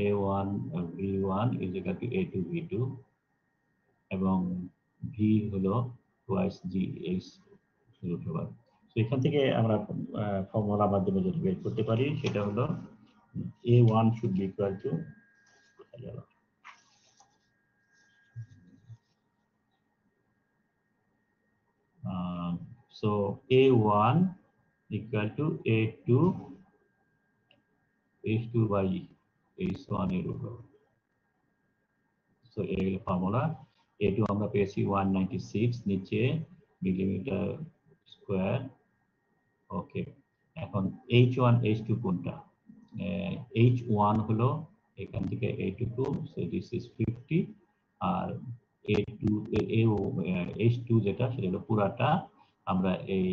S1: A1 V1 is equal to A2 V2, এবং V হলো twice G H root over। তো এখান থেকে আমরা ফর্মুলার মাধ্যমে যেটা বের করতে পারি সেটা হলো A1 should be equal to, so A1 equal to A2 H2 by H1 এর উপর। সো এই ফর্মুলা। A2 আমরা পেয়েছি 196 নিচে মিলিমিটার স্কয়ার। ওকে, এখন H1 H2 কোনটা? H1 হলো এখান থেকে এইটুকু, so this is 50, R A2 H2 যেটা সেটা হলো পুরাটা আমরা এই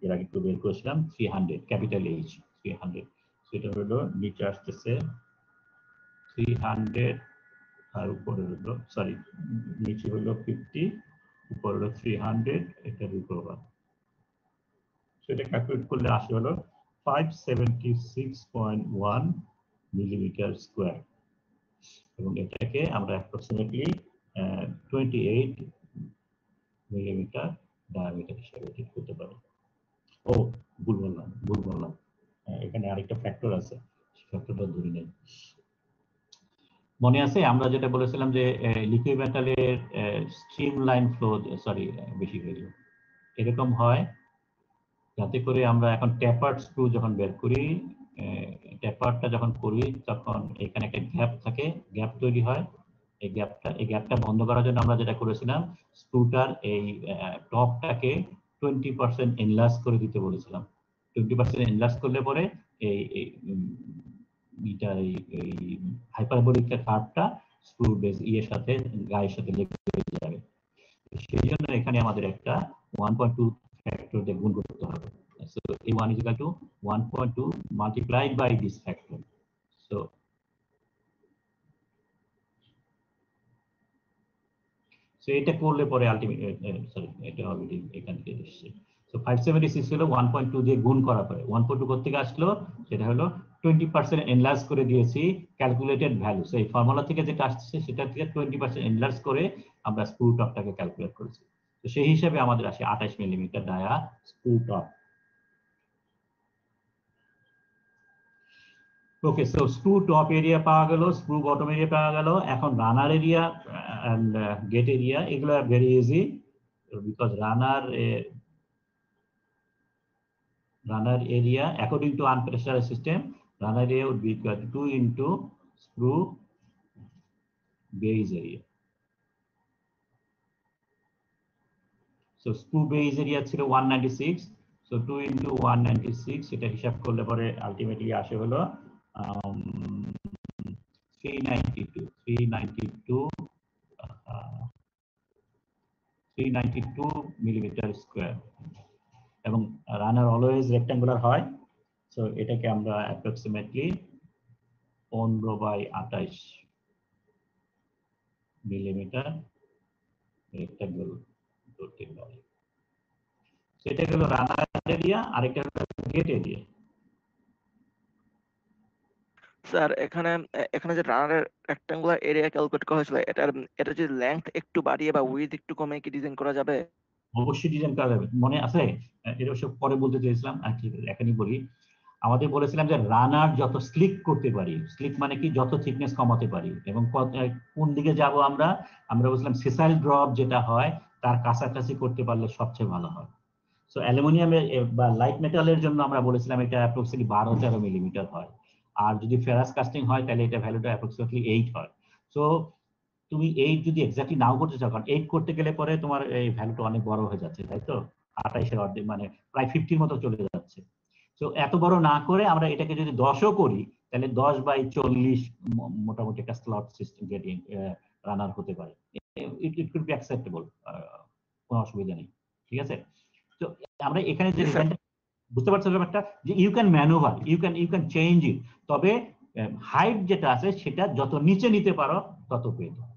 S1: এর আগে একটু বের করেছিলাম 300, ক্যাপিটাল H 300। সেটা হলো নিচে আসতেছে 300, আর উপরে হলো, সরি, নিচে হলো 50, উপরে হলো 300, এটা উপর। সেটা ক্যালকুলেট করলে আসে হলো 576.1 মিলিমিটার স্কয়ার, এবং এটাকে আমরা অ্যাপ্রক্সিমেটলি 28 মিলিমিটার ডায়ামিটার হিসেবে ঠিক করতে পারি। ও ভুল বললাম, এখানে আরেকটা ফ্যাক্টর আছে, ফ্যাক্টরটা ধরে নেই। মনে আছে আমরা যেটা বলেছিলাম যে লিকুইড মেটালের স্ট্রিম লাইন ফ্লো, সরি বেশি হয়ে গেল, এরকম হয় যাতে করে আমরা এখন ট্যাপার্ড স্ক্রু যখন বের করি, ট্যাপারটা যখন করি তখন এখানে একটা গ্যাপ থাকে, গ্যাপ তৈরি হয়। এই গ্যাপটা বন্ধ করার জন্য আমরা যেটা করেছিলাম, স্ক্রুটার এই টপটাকে 20% এনলার্জ করে দিতে বলেছিলাম। 20% এনলার্জ করলে পরে এই এই হাইপারবোলিক কার্ভটা স্ক্রু বেস সাথে গায়ের সাথে লেগে যাবে। সেই জন্য এখানে আমাদের একটা 1.2 ফ্যাক্টর দিয়ে গুণ করতে হবে। So A1 is equal to 1.2 multiplied by this factor. So এটা করলে পরে আলটিমেট, সরি এটা অলরেডি এখান থেকে এসেছে। So 576 হলো 1.2 দিয়ে গুণ করা পরে 1.2 করতে আসলো, সেটা হলো 20% এনলার্জ করে দিয়েছি ক্যালকুলেটেড ভ্যালু। সো এই ফর্মুলা থেকে যেটা আসছে সেটা থেকে 20% এনলার্জ করে আমরা স্ক্রু টপটাকে ক্যালকুলেট করেছি। তো সেই হিসাবে আমাদের আসে 28 মিলিমিটার ডায়া স্ক্রু টপ। ওকে, সো স্ক্রু টপ এরিয়া পাওয়া গেল, স্ক্রু বটম এরিয়া পাওয়া গেল। এখন রানার এরিয়া এন্ড গেট এরিয়া, এগুলো very easy, because runner area according to unpressurized system, runner area would be equal to 2 into screw base area. So screw base area ছিল 196, so 2 into 196 এটা হিসাব করলে পরে ultimately আসে হলো 392 মিলিমিটার স্কয়ার। এবং রানার always rectangular হয়, সো এটাকে আমরা অ্যাপ্রক্সিমেটলি 15/28 মিলিমিটার রেক্টাঙ্গল ধরতে পারি। সেটা হলো রানার এরিয়া, আরেকটা হলো গেট এরিয়া।
S4: স্যার এখানে এখানে যে রানারের রেক্টাঙ্গুলার এরিয়া ক্যালকুলেট করা হয়েছিল, এটা যদি লেংথ একটু বাড়িয়ে বা উইডথ একটু কমে কি ডিজাইন করা যাবে?
S1: অবশ্যই ডিজাইন করা যাবে, মনে আছে? এটা সব পরে বলতে চেয়েছিলাম, এখনই বলি। আমাদের বলেছিলাম যে রানার যত স্লিক করতে পারি, স্লিক মানে কি যত থিকনেস কমাতে পারি, এবং কোন দিকে যাব আমরা আমরা বলছিলাম সেসাইল ড্রপ যেটা হয় তার কাছাকাছি করতে পারলে সবচেয়ে ভালো হয়। সো অ্যালুমিনিয়ামের বা লাইট মেটালের জন্য আমরা বলেছিলাম এটা অ্যাপ্রক্সিমেটলি 12-13 মিলিমিটার হয়, আর যদি ফেরাস কাস্টিং হয় তাহলে এটা ভ্যালুটা অ্যাপ্রক্সিমেটলি 8 হয়। সো তুমি 8 যদি এক্স্যাক্টলি নাও করতে চাও, কারণ 8 করতে গেলে পরে তোমার এই ভ্যালুটা অনেক বড় হয়ে যাচ্ছে, তাই তো? 28-এর অর্ধেক মানে প্রায় 50 মতো চলে যাচ্ছে। তো এত বড় না করে আমরা এটাকে যদি 10ও করি তাহলে 10/40 মোটামুটি একটা স্লট সিস্টেম গেটিং রানার হতে পারে। ইট কুড বি অ্যাকসেপ্টেবল, কোনো অসুবিধা নেই, ঠিক আছে? তো আমরা এখানে যে ডিজাইনটা বুঝতে পারছো ব্যাপারটা, যে you can manoeuvre, you can change it, তবে হাইট যেটা আছে সেটা যত নিচে নিতে পারো তত বেটার।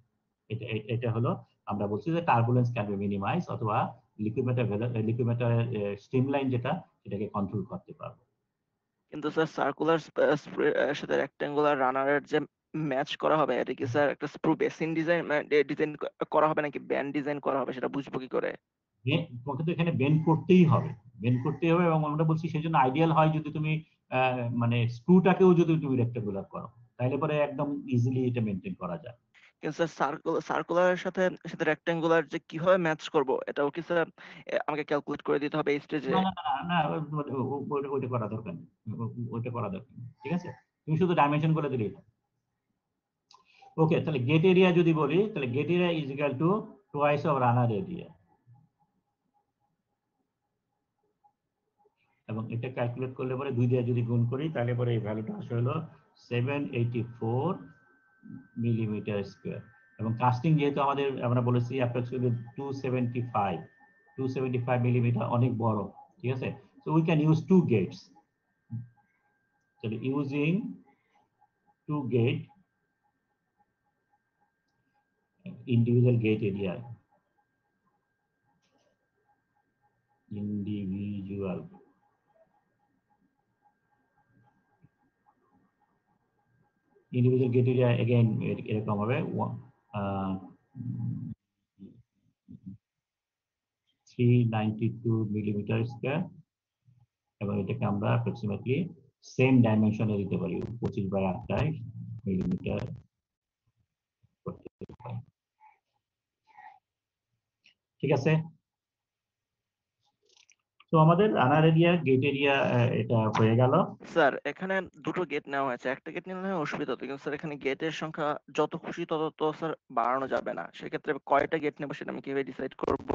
S1: এটা হলো আমরা বলছি যে টার্বুলেন্স ক্যান বি মিনিমাইজ, অথবা লিকুইড স্ট্রিমলাইন যেটা সেটাকে কন্ট্রোল করতে পারবো।
S4: কিন্তু স্যার সার্কুলার সাথে রেক্টাঙ্গুলার রানারের যে ম্যাচ করা হবে, এটা কি স্যার একটা স্ক্রু বেসিন ডিজাইন করা হবে নাকি ব্যান্ড ডিজাইন করা হবে, সেটা বুঝবো কি করে?
S1: তোমাকে তো এখানে বেন্ড করতেই হবে, বেন্ড করতেই হবে, এবং আমরা বলছি সেই জন্য আইডিয়াল হয় যদি তুমি মানে স্ক্রুটাকেও যদি তুমি রেক্টাঙ্গুলার করো, তাহলে পরে একদম ইজিলি এটা মেনটেন করা যায়।
S4: কিন্তু স্যার সার্কুলারের সাথে সাথে রেক্টাঙ্গুলার যে কিভাবে ম্যাচ করব, এটাও কি স্যার আমাকে ক্যালকুলেট করে দিতে হবে এই স্টেজে?
S1: না না না না, ওইটা করা দরকার নেই, ওইটা করা দরকার নেই, ঠিক আছে? তুমি শুধু ডাইমেনশন করে দিলেই। ওকে, তাহলে গেট এরিয়া যদি বলি, তাহলে gate area is equal to twice of runner area, এবং এটা ক্যালকুলেট করলে পরে 2 দিয়ে যদি গুণ করি তাহলে পরে এই ভ্যালুটা আসে হলো 784 মিলিমিটার স্কয়ার। এবং কাস্টিং যেহেতু আমাদের আমরা বলেছি অ্যাপ্রক্সিমেটলি 275 মিলিমিটার, অনেক বড়, ঠিক আছে? So we can use 2 gates. তাহলে using 2 gate, individual gate area, individual gate area again এরকম হবে 392 মিলিমিটার স্কয়ার, এবং এটাকে আমরা অ্যাপ্রক্সিমেটলি সেম ডাইমেনশনে দিতে পারি 25/28 মিলিমিটার। ঠিক আছে, তো আমাদের রানার এরিয়া, গেট এরিয়া এটা হয়ে গেল।
S4: স্যার এখানে দুটো গেট নেওয়া হয়েছে, একটা গেট নিলে হয় অসুবিধা হতো, কিন্তু স্যার এখানে গেটের সংখ্যা যত খুশি তত তো স্যার বাড়ানো যাবে না, সেক্ষেত্রে কয়টা গেট নেবো সেটা আমি কিভাবে ডিসাইড করব?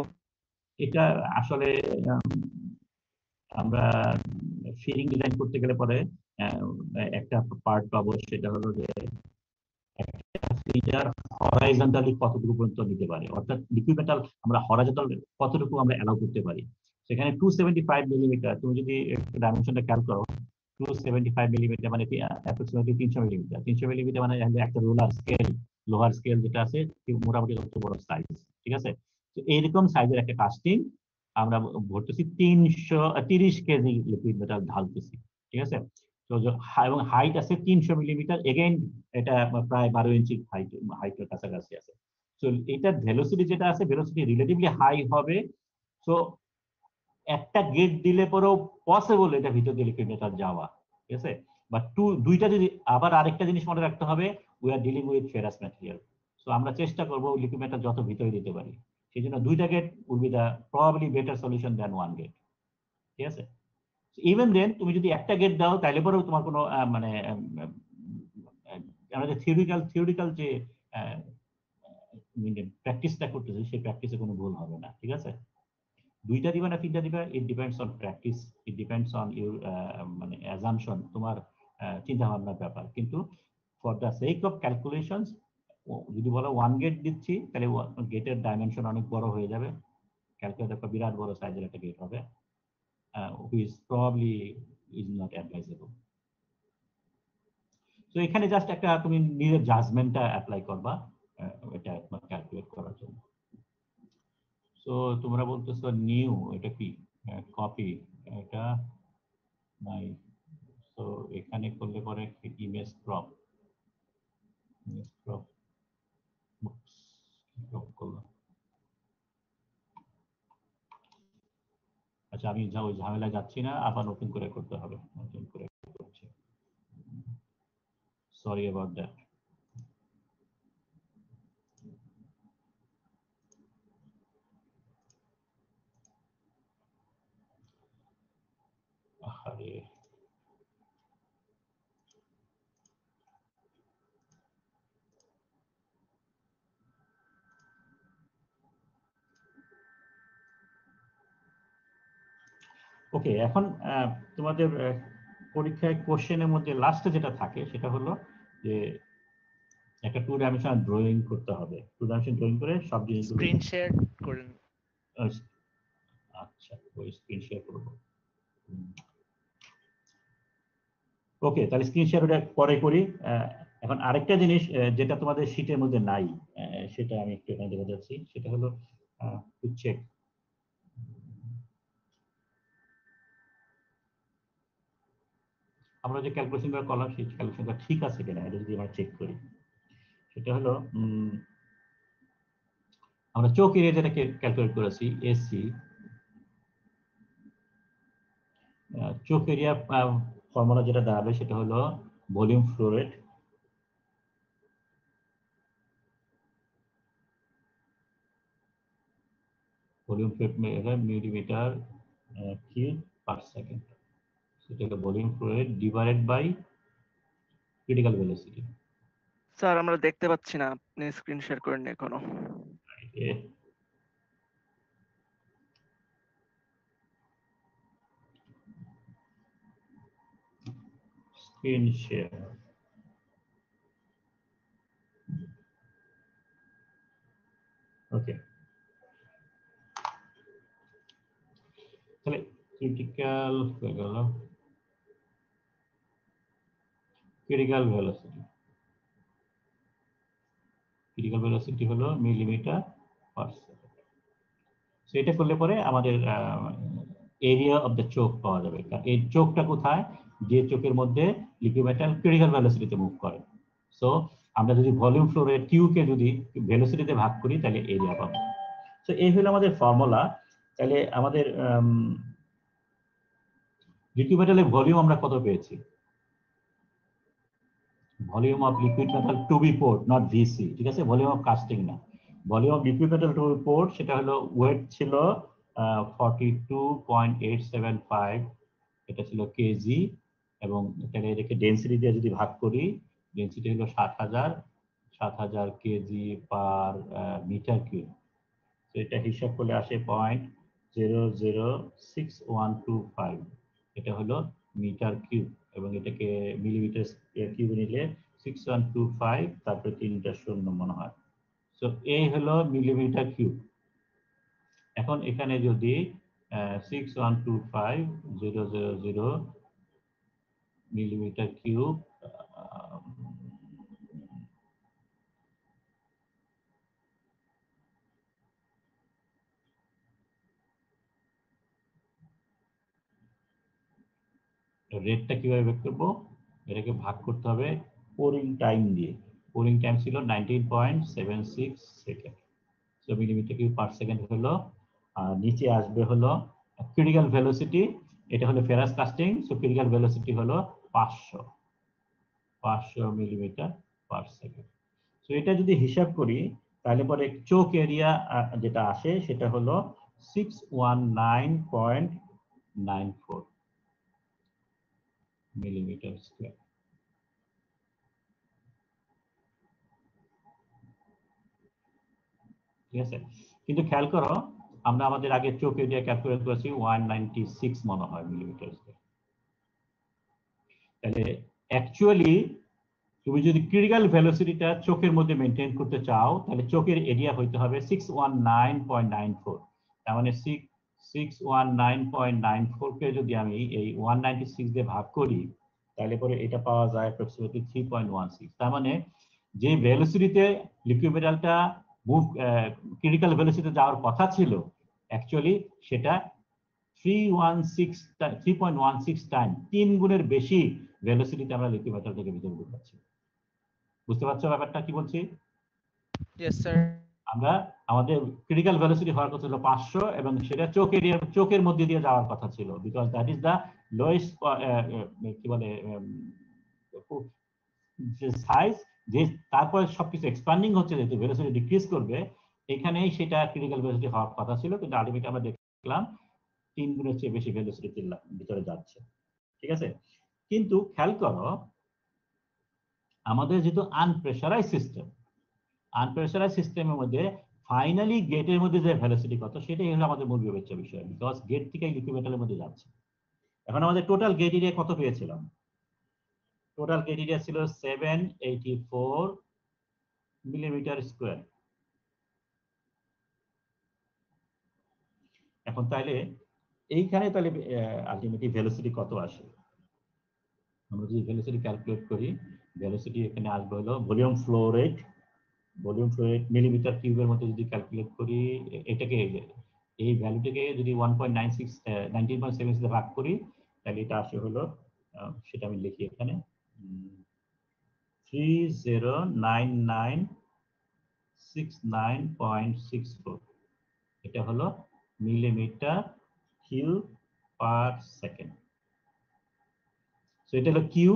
S1: এটা আসলে আমরা ফিডিং ডিজাইন করতে গেলে পরে একটা পার্ট পাবো, সেটা হলো যে ফিডার হরাইজন্টালি কতটুকু পর্যন্ত নিতে পারে, অর্থাৎ লিকুইড মেটাল আমরা হরাইজন্টাল কতটুকু আমরা অ্যালাউ করতে পারি। সেখানে 275 মিলিমিটার, তুমি যদি ডাইমেনশনটা খেয়াল করো, 275 মিলিমিটার মানে অ্যাপ্রক্সিমেটলি 300 মিলিমিটার। 300 মিলিমিটার মানে একটা রোলার স্কেল, লোহার স্কেল যেটা আছে মোটামুটি কত বড় সাইজ, ঠিক আছে। তো এইরকম সাইজের একটা কাস্টিং আমরা ভরতেছি 330 কেজি লিকুইড মেটাল ঢালতেছি, ঠিক আছে। তো এবং হাইট আছে 300 মিলিমিটার, এগেইন এটা প্রায় 12 ইঞ্চি হাইটের কাছাকাছি আছে। তো এটার ভেলোসিটি যেটা আছে, ভেলোসিটি রিলেটিভলি হাই হবে। তো একটা গেট দিলে পরেও পসিবল এটা ভিতর দিয়ে লিকুইড মেটাল যাওয়া, ঠিক আছে। বা দুইটা যদি, আবার আরেকটা জিনিস মনে রাখতে হবে, we are dealing with ferrous material. So আমরা চেষ্টা করবো লিকুইড মেটাল যত ভিতরে দিতে পারি, সেই জন্য দুইটা gate will be the probably better solution than one gate, ঠিক আছে। ইভেন দেন তুমি যদি একটা গেট দাও তাহলে পরেও তোমার কোনো মানে আমাদের থিওরিটিক্যাল যে প্র্যাকটিসটা করতেছি সেই প্র্যাকটিসে কোনো ভুল হবে না, ঠিক আছে। দুইটা দিবা না তিনটা দিবা, it depends on practice, it depends on your মানে অ্যাজাম্পশন, তোমার চিন্তা ভাবনার ব্যাপার। কিন্তু for the sake of calculations যদি বলো ওয়ান গেট দিচ্ছি, তাহলে গেটের ডাইমেনশন অনেক বড় হয়ে যাবে, ক্যালকুলেট একটা বিরাট বড় সাইজের একটা গেট হবে, which probably is not advisable. তো এখানে জাস্ট একটা তুমি নিজের জাজমেন্টটা অ্যাপ্লাই করবা এটা ক্যালকুলেট করার জন্য। সো তোমরা বলতেছো নিউ, এটা কি কপি, এটা নাই। তো এখানে করলে পরে ইমেজ ক্রপ করলাম। আচ্ছা আমি ওই ঝামেলা যাচ্ছি না, আবার নতুন করে করতে হবে, নতুন করে করছি, সরি অ্যাবাউট দ্যাট। আরে ওকে, এখন তোমাদের পরীক্ষায় কোশ্চেনের মধ্যে লাস্টে যেটা থাকে সেটা হলো যে একটা 2 ডাইমেনশনাল ড্রয়িং করতে হবে। 2 ডাইমেনশন ড্রয়িং করে সব জিনিসগুলো
S2: স্ক্রিন শেয়ার করেন।
S1: আচ্ছা ওই স্ক্রিন শেয়ার করব। ওকে, তাহলে স্ক্রিন শেয়ার ওটা পরে করি। এখন আরেকটা জিনিস যেটা তোমাদের শীটের মধ্যে নাই, সেটা আমি একটু এখানে দেখে যাচ্ছি, সেটা হলো চেক। আমরা যে ক্যালকুলেশনটা করলাম সেই ক্যালকুলেশনটা ঠিক আছে কিনা এটা যদি আমরা চেক করি, সেটা হলো আমরা চোখ এরিয়া যেটাকে ক্যালকুলেট করেছি এসি, চোখ এরিয়া ফর্মুলা যেটা দাঁড়াবে সেটা হলো volume flow rate millimetre cube per second, সেটা হলো volume flow rate divided by critical velocity.
S4: Sir আমরা দেখতে পাচ্ছি না, আপনি স্ক্রিন শেয়ার করেন এখনো।
S1: Screen share, okay. তাহলে ক্রিটিক্যাল হয়ে গেল, ক্রিটিক্যাল ভেলোসিটি হলো মিলিমিটার পার সেকেন্ড। সেটা করলে পরে আমাদের এরিয়া অফ দ্য চোখ পাওয়া যাবে। এই চোখটা কোথায়, যে চোখের মধ্যে লিকুইড মেটাল ক্রিটিক্যাল ভেলোসিটিতে মুভ করে। সো আমরা যদি ভলিউম ফ্লো রেট কিউ কে যদি ভেলোসিটিতে ভাগ করি তাহলে এরিয়া পাবো। সো এই হলো আমাদের ফর্মুলা। তাহলে আমাদের লিকুইড মেটালের ভলিউম আমরা কত পেয়েছি? Volume of liquid metal to be poured, not VC, ঠিক আছে, ভলিউম অফ কাস্টিং না। Volume of liquid metal to be poured সেটা হলো ওয়েট ছিল 42.875, এটা ছিল কেজি, এবং এখানে এটাকে ডেনসিটি দিয়ে যদি ভাগ করি, ডেনসিটি হলো 7000 কেজি পার মিটার কিউব। তো এটা হিসাব করলে আসে 0.006125, এটা হলো মিটার কিউব, এবং এটাকে মিলিমিটার কিউবে নিলে 6125, তারপরে 3টা শূন্য মনে হয়। তো এই হলো মিলিমিটার কিউব। এখন এখানে যদি 6125,000 মিলিমিটার কিউব, রেটটা কিভাবে বের করবো? এটাকে ভাগ করতে হবে পোরিং টাইম দিয়ে। পোরিং টাইম ছিল 19.76 second. So millimetre cube per second হলো, আর নিচে আসবে হলো ক্রিটিক্যাল ভেলোসিটি, এটা হলো ferrous casting, so critical velocity হলো 500 মিলিমিটার পার সেকেন্ড। সো এটা যদি হিসাব করি তাহলে পরে চোক এরিয়া যেটা আসে সেটা হলো 619.94 মিলিমিটার স্কয়ার। ঠিক আছে, কিন্তু খেয়াল করো আমরা আমাদের আগে চোখ এরিয়া ক্যালকুলেট করেছি 196 মনে হয় মিলিমিটার স্কয়ার। তাহলে অ্যাকচুয়ালি তুমি যদি ক্রিটিক্যাল ভেলোসিটিটা চোখের মধ্যে মেনটেন করতে চাও তাহলে চোখের এরিয়া হইতে হবে 619.94। তার মানে 619.94 কে যদি আমি এই 196 দিয়ে ভাগ করি তাহলে পরে এটা পাওয়া যায় অ্যাপ্রক্সিমেটলি 3.16। তার মানে যে ভেলোসিটিতে লিকুইড মেটালটা মুভ ক্রিটিক্যাল ভেলোসিটিতে যাওয়ার কথা ছিল, অ্যাকচুয়ালি সেটা 3.16 টাইম, 3 গুণের বেশি ভেলোসিটিতে আমরা লিকুইড মেটাল থেকে ভিতরে ঢুকাচ্ছি। বুঝতে পারছো ব্যাপারটা কি বলছি?
S2: Yes sir.
S1: আমরা আমাদের ক্রিটিক্যাল ভেলোসিটি হওয়ার কথা ছিল 500, এবং সেটা চোখের মধ্যে দিয়ে যাওয়ার কথা ছিল, because that is the lowest কি বলে যে সাইজ, যে তারপরে সবকিছু এক্সপ্যান্ডিং হচ্ছে, যেহেতু ভেলোসিটি ডিক্রিজ করবে, এখানেই সেটা ক্রিটিক্যাল ভেলোসিটি হওয়ার কথা ছিল, কিন্তু আলটিমেটলি আমরা দেখলাম 3 গুণের চেয়ে বেশি ভেলোসিটি ভিতরে যাচ্ছে। ঠিক আছে, কিন্তু খেয়াল করো আমাদের যেহেতু আনপ্রেসারাইজ সিস্টেমের মধ্যে ফাইনালি গেটের মধ্যে যে ভেলোসিটি কত সেটাই হলো আমাদের মূল বিবেচ্য বিষয়, বিকজ গেট থেকে লিকুইড মেটালের মধ্যে যাচ্ছে। এখন আমাদের টোটাল গেট এরিয়া কত পেয়েছিলাম? টোটাল গেট এরিয়া ছিল 784 মিলিমিটার স্কয়ার। এখন তাহলে এইখানে তাহলে আলটিমেটলি ভেলোসিটি কত আসে? আমরা যদি ভেলোসিটি ক্যালকুলেট করি, ভেলোসিটি এখানে আসবে হলো ভলিউম ফ্লো রেট মিলিমিটার কিউবের মধ্যে যদি ক্যালকুলেট করি, এটাকে এই ভ্যালুটাকে যদি 19.76 ভাগ করি তাহলে এটা আসে হলো, সেটা আমি লিখি এখানে, 309969.64, এটা হলো millimetre cube per second. So এটা হলো কিউ,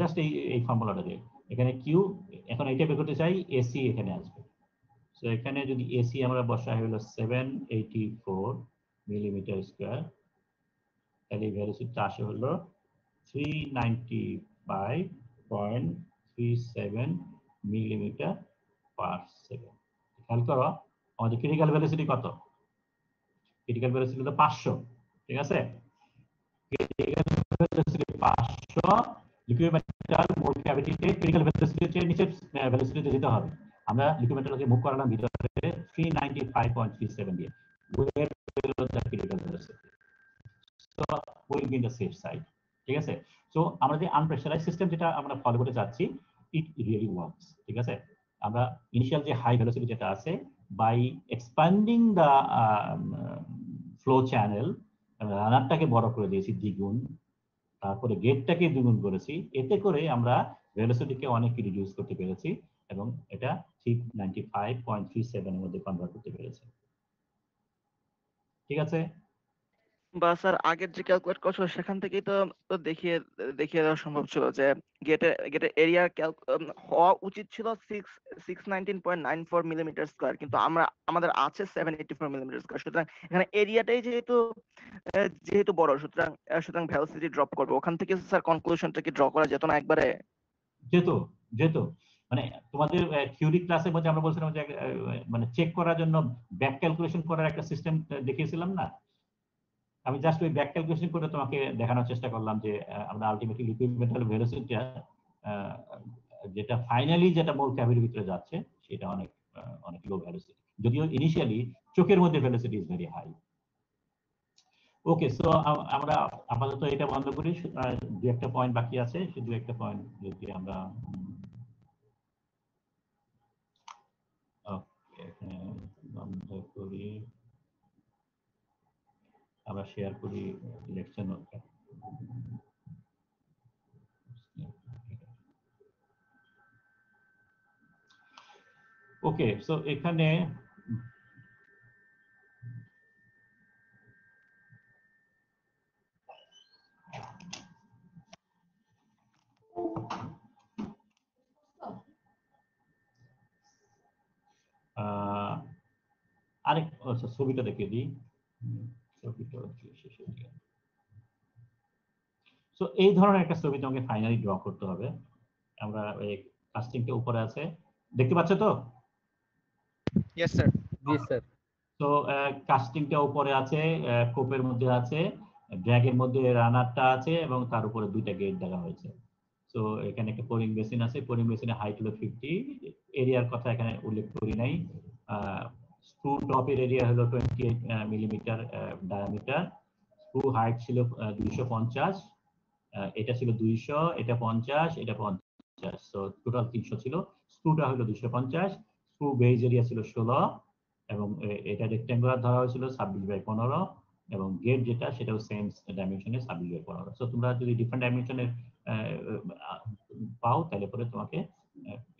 S1: জাস্ট এই ফর্মুলাটা দিয়ে এখানে কিউ। এখন এটা বের করতে চাই, এসি এখানে আসবে। সো এখানে যদি এসি আমরা বসাই হলো 784 মিলিমিটার স্কয়ার, তাহলে এই ভেলোসিটিটা আসে হলো 395.37 মিলিমিটার পার সেকেন্ড। খেয়াল করো আমাদের ক্রিটিক্যাল ভেলোসিটি কত? ক্রিটিক্যাল ভেলোসিটি হলো 500। ঠিক আছে, ক্রিটিক্যাল ভেলোসিটি 500, লিকুইড মেটাল মোল ক্যাভিটিতে ক্রিটিক্যাল ভেলোসিটির চেয়ে নিচে ভেলোসিটিতে যেতে হবে। আমরা লিকুইড মেটালকে মুভ করালাম ভিতরে 395.37 দিয়ে, where below the critical velocity, so we'll be in the safe side. ঠিক আছে, সো আমরা যে আনপ্রেসারাইজ সিস্টেম যেটা আমরা ফলো করতে যাচ্ছি, ইট রিয়েলি ওয়ার্কস। ঠিক আছে, আমরা ইনিশিয়াল যে হাই ভেলোসিটি যেটা আছে, by expanding the flow channel, রানারটাকে বড় করে দিয়েছি দ্বিগুণ, তারপরে গেটটাকে দ্বিগুণ করেছি, এতে করে আমরা ভেলোসিটিকে অনেক রিডিউস করতে পেরেছি, এবং এটা ঠিক 95.37 এর মধ্যে কনভার্ট করতে পেরেছি। ঠিক আছে,
S4: বা স্যার আগের যে ক্যালকুলেট করছিল সেখান থেকেই তো তো দেখিয়ে দেখিয়ে দেওয়া সম্ভব ছিল যে গেটের এরিয়া হওয়া উচিত ছিল 619.94 মিলিমিটার স্কয়ার, কিন্তু আমাদের আছে 784 মিলিমিটার স্কয়ার। সুতরাং এখানে এরিয়াটাই যেহেতু বড়, সুতরাং ভেলোসিটি ড্রপ করবে। ওখান থেকে স্যার কনক্লুশনটা কি ড্র করা যেত না একবারে?
S1: যেত যেত মানে তোমাদের থিওরি ক্লাসের মধ্যে আমরা বলছিলাম যে মানে চেক করার জন্য ব্যাক ক্যালকুলেশন করার একটা সিস্টেম দেখিয়েছিলাম না। আমি জাস্ট ওই ব্যাক ক্যালকুলেশন করে তোমাকে দেখানোর চেষ্টা করলাম যে আমরা আলটিমেটলি লিকুইড মেটাল ভেলোসিটিটা যেটা ফাইনালি যেটা মোল ক্যাভিটির ভিতরে যাচ্ছে সেটা অনেক অনেক লো ভেলোসিটি, যদিও ইনিশিয়ালি চোখের মধ্যে velocity is very high. Okay, so আমরা আপাতত এটা বন্ধ করি। দু একটা পয়েন্ট বাকি আছে, সে দু একটা পয়েন্ট যদি আমরা এখানে বন্ধ করি, আমরা শেয়ার করি লেকচার নোটটা। ওকে, সো এখানে আরেক ছবিটা দেখে দিই। ছবিটা শেষের দিকে। সো এই ধরনের একটা ছবি তোমাকে ফাইনালি ড্র করতে হবে। আমরা এই কাস্টিংটা উপরে আছে, দেখতে পাচ্ছ তো?
S2: Yes sir.
S3: জি স্যার।
S1: তো কাস্টিংটা উপরে আছে, কোপের মধ্যে আছে, ড্র্যাগের মধ্যে রানারটা আছে এবং তার উপরে দুইটা গেট দেওয়া হয়েছে। তো এখানে একটা পোরিং বেসিন আছে, পোরিং বেসিনের হাইট হলো 50, এরিয়ার কথা এখানে উল্লেখ করি নাই। স্ক্রু টপের এরিয়া হলো 28 মিলিমিটার ডায়ামিটার। স্ক্রু হাইট ছিল 250, এটা ছিল 200, এটা 50, এটা 50, তো টোটাল 300 ছিল। স্ক্রুটা হলো 250, স্ক্রু বেজ এরিয়া ছিল 16 এবং এটা রেক্ট্যাঙ্গুলার ধরা হয়েছিল 26/15 এবং গেট যেটা সেটাও সেম ডাইমেনশনে 26/15। সো তোমরা যদি ডিফারেন্ট ডাইমেনশনের পাও তাহলে পরে তোমাকে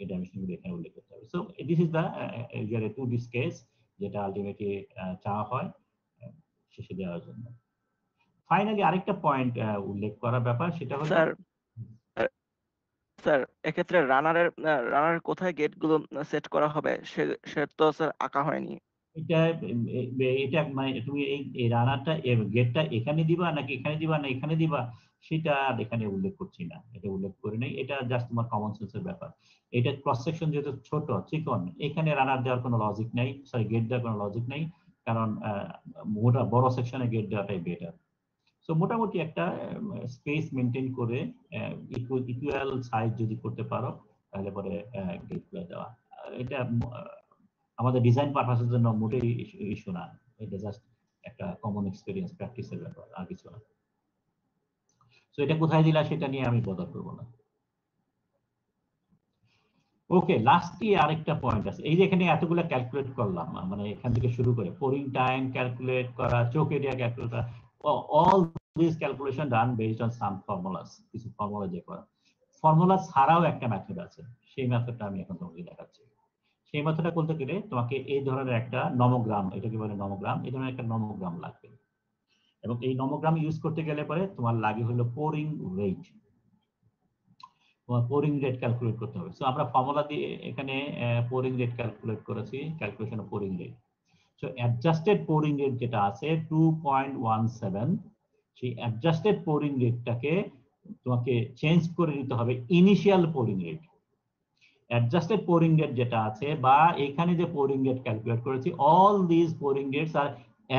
S1: এই ডাইমেনশনগুলো এখানে উল্লেখ করতে হবে। So this is the usually 2D sketch যেটা আলটিমেটলি চাওয়া হয় শেষে দেওয়ার জন্য। ফাইনালি আরেকটা পয়েন্ট উল্লেখ করার ব্যাপার, সেটা হলো
S4: স্যার স্যার এক্ষেত্রে রানারের কোথায় গেটগুলো সেট করা হবে সে তো স্যার আঁকা হয়নি।
S1: এটা এটা মানে তুমি এই রানারটা গেটটা এখানে দিবা নাকি এখানে দিবা না এখানে দিবা সেটা এখানে উল্লেখ করছি না, এটা উল্লেখ করি নাই। এটা জাস্ট তোমার কমন সেন্সের ব্যাপার। এটা ক্রস সেকশন যেহেতু ছোট চিকন, এখানে রানার দেওয়ার কোনো লজিক নাই, সরি গেট দেওয়ার কোনো লজিক নাই, কারণ মোটা বড় সেকশনে গেট দেওয়াটাই বেটার। সো মোটামুটি একটা স্পেস মেনটেন করে ইকুয়াল সাইজ যদি করতে পারো তাহলে পরে গেটগুলো দেওয়া, এটা আমাদের ডিজাইন পারপাসের জন্য মোটেই ইস্যু না। এটা জাস্ট একটা কমন এক্সপেরিয়েন্স প্র্যাকটিসের ব্যাপার, আর কিছু না। সো এটা কোথায় দিলা সেটা নিয়ে আমি বদল করবো না। ওকে, লাস্টে আরেকটা পয়েন্ট আছে। এই যে এখানে এতগুলো ক্যালকুলেট করলাম, মানে এখান থেকে শুরু করে পোরিং টাইম ক্যালকুলেট করা, চোক এরিয়া ক্যালকুলেট করা, all this calculation done based on some formulas, কিছু ফর্মুলা দিয়ে করা। ফর্মুলা ছাড়াও একটা মেথড আছে, সেই মেথডটা আমি এখন তোমাকে দেখাচ্ছি। সেই মেথডটা বলতে গেলে তোমাকে এই ধরনের একটা নমোগ্রাম, এটাকে বলে নমোগ্রাম, এই ধরনের একটা নমোগ্রাম লাগবে এবং এই নমোগ্রাম ইউজ করতে গেলে পরে তোমার লাগে হলো পোরিং রেট। তোমার পোরিং রেট ক্যালকুলেট করতে হবে। সো আমরা ফর্মুলা দিয়ে এখানে পোরিং রেট ক্যালকুলেট করেছি, calculation of pouring rate. So adjusted pouring rate যেটা আছে 2.17, সেই অ্যাডজাস্টেড পোরিং রেটটাকে তোমাকে চেঞ্জ করে দিতে হবে initial pouring rate. Adjusted pouring rate যেটা আছে বা এখানে যে পোরিং রেট ক্যালকুলেট করেছি, all this pouring rates are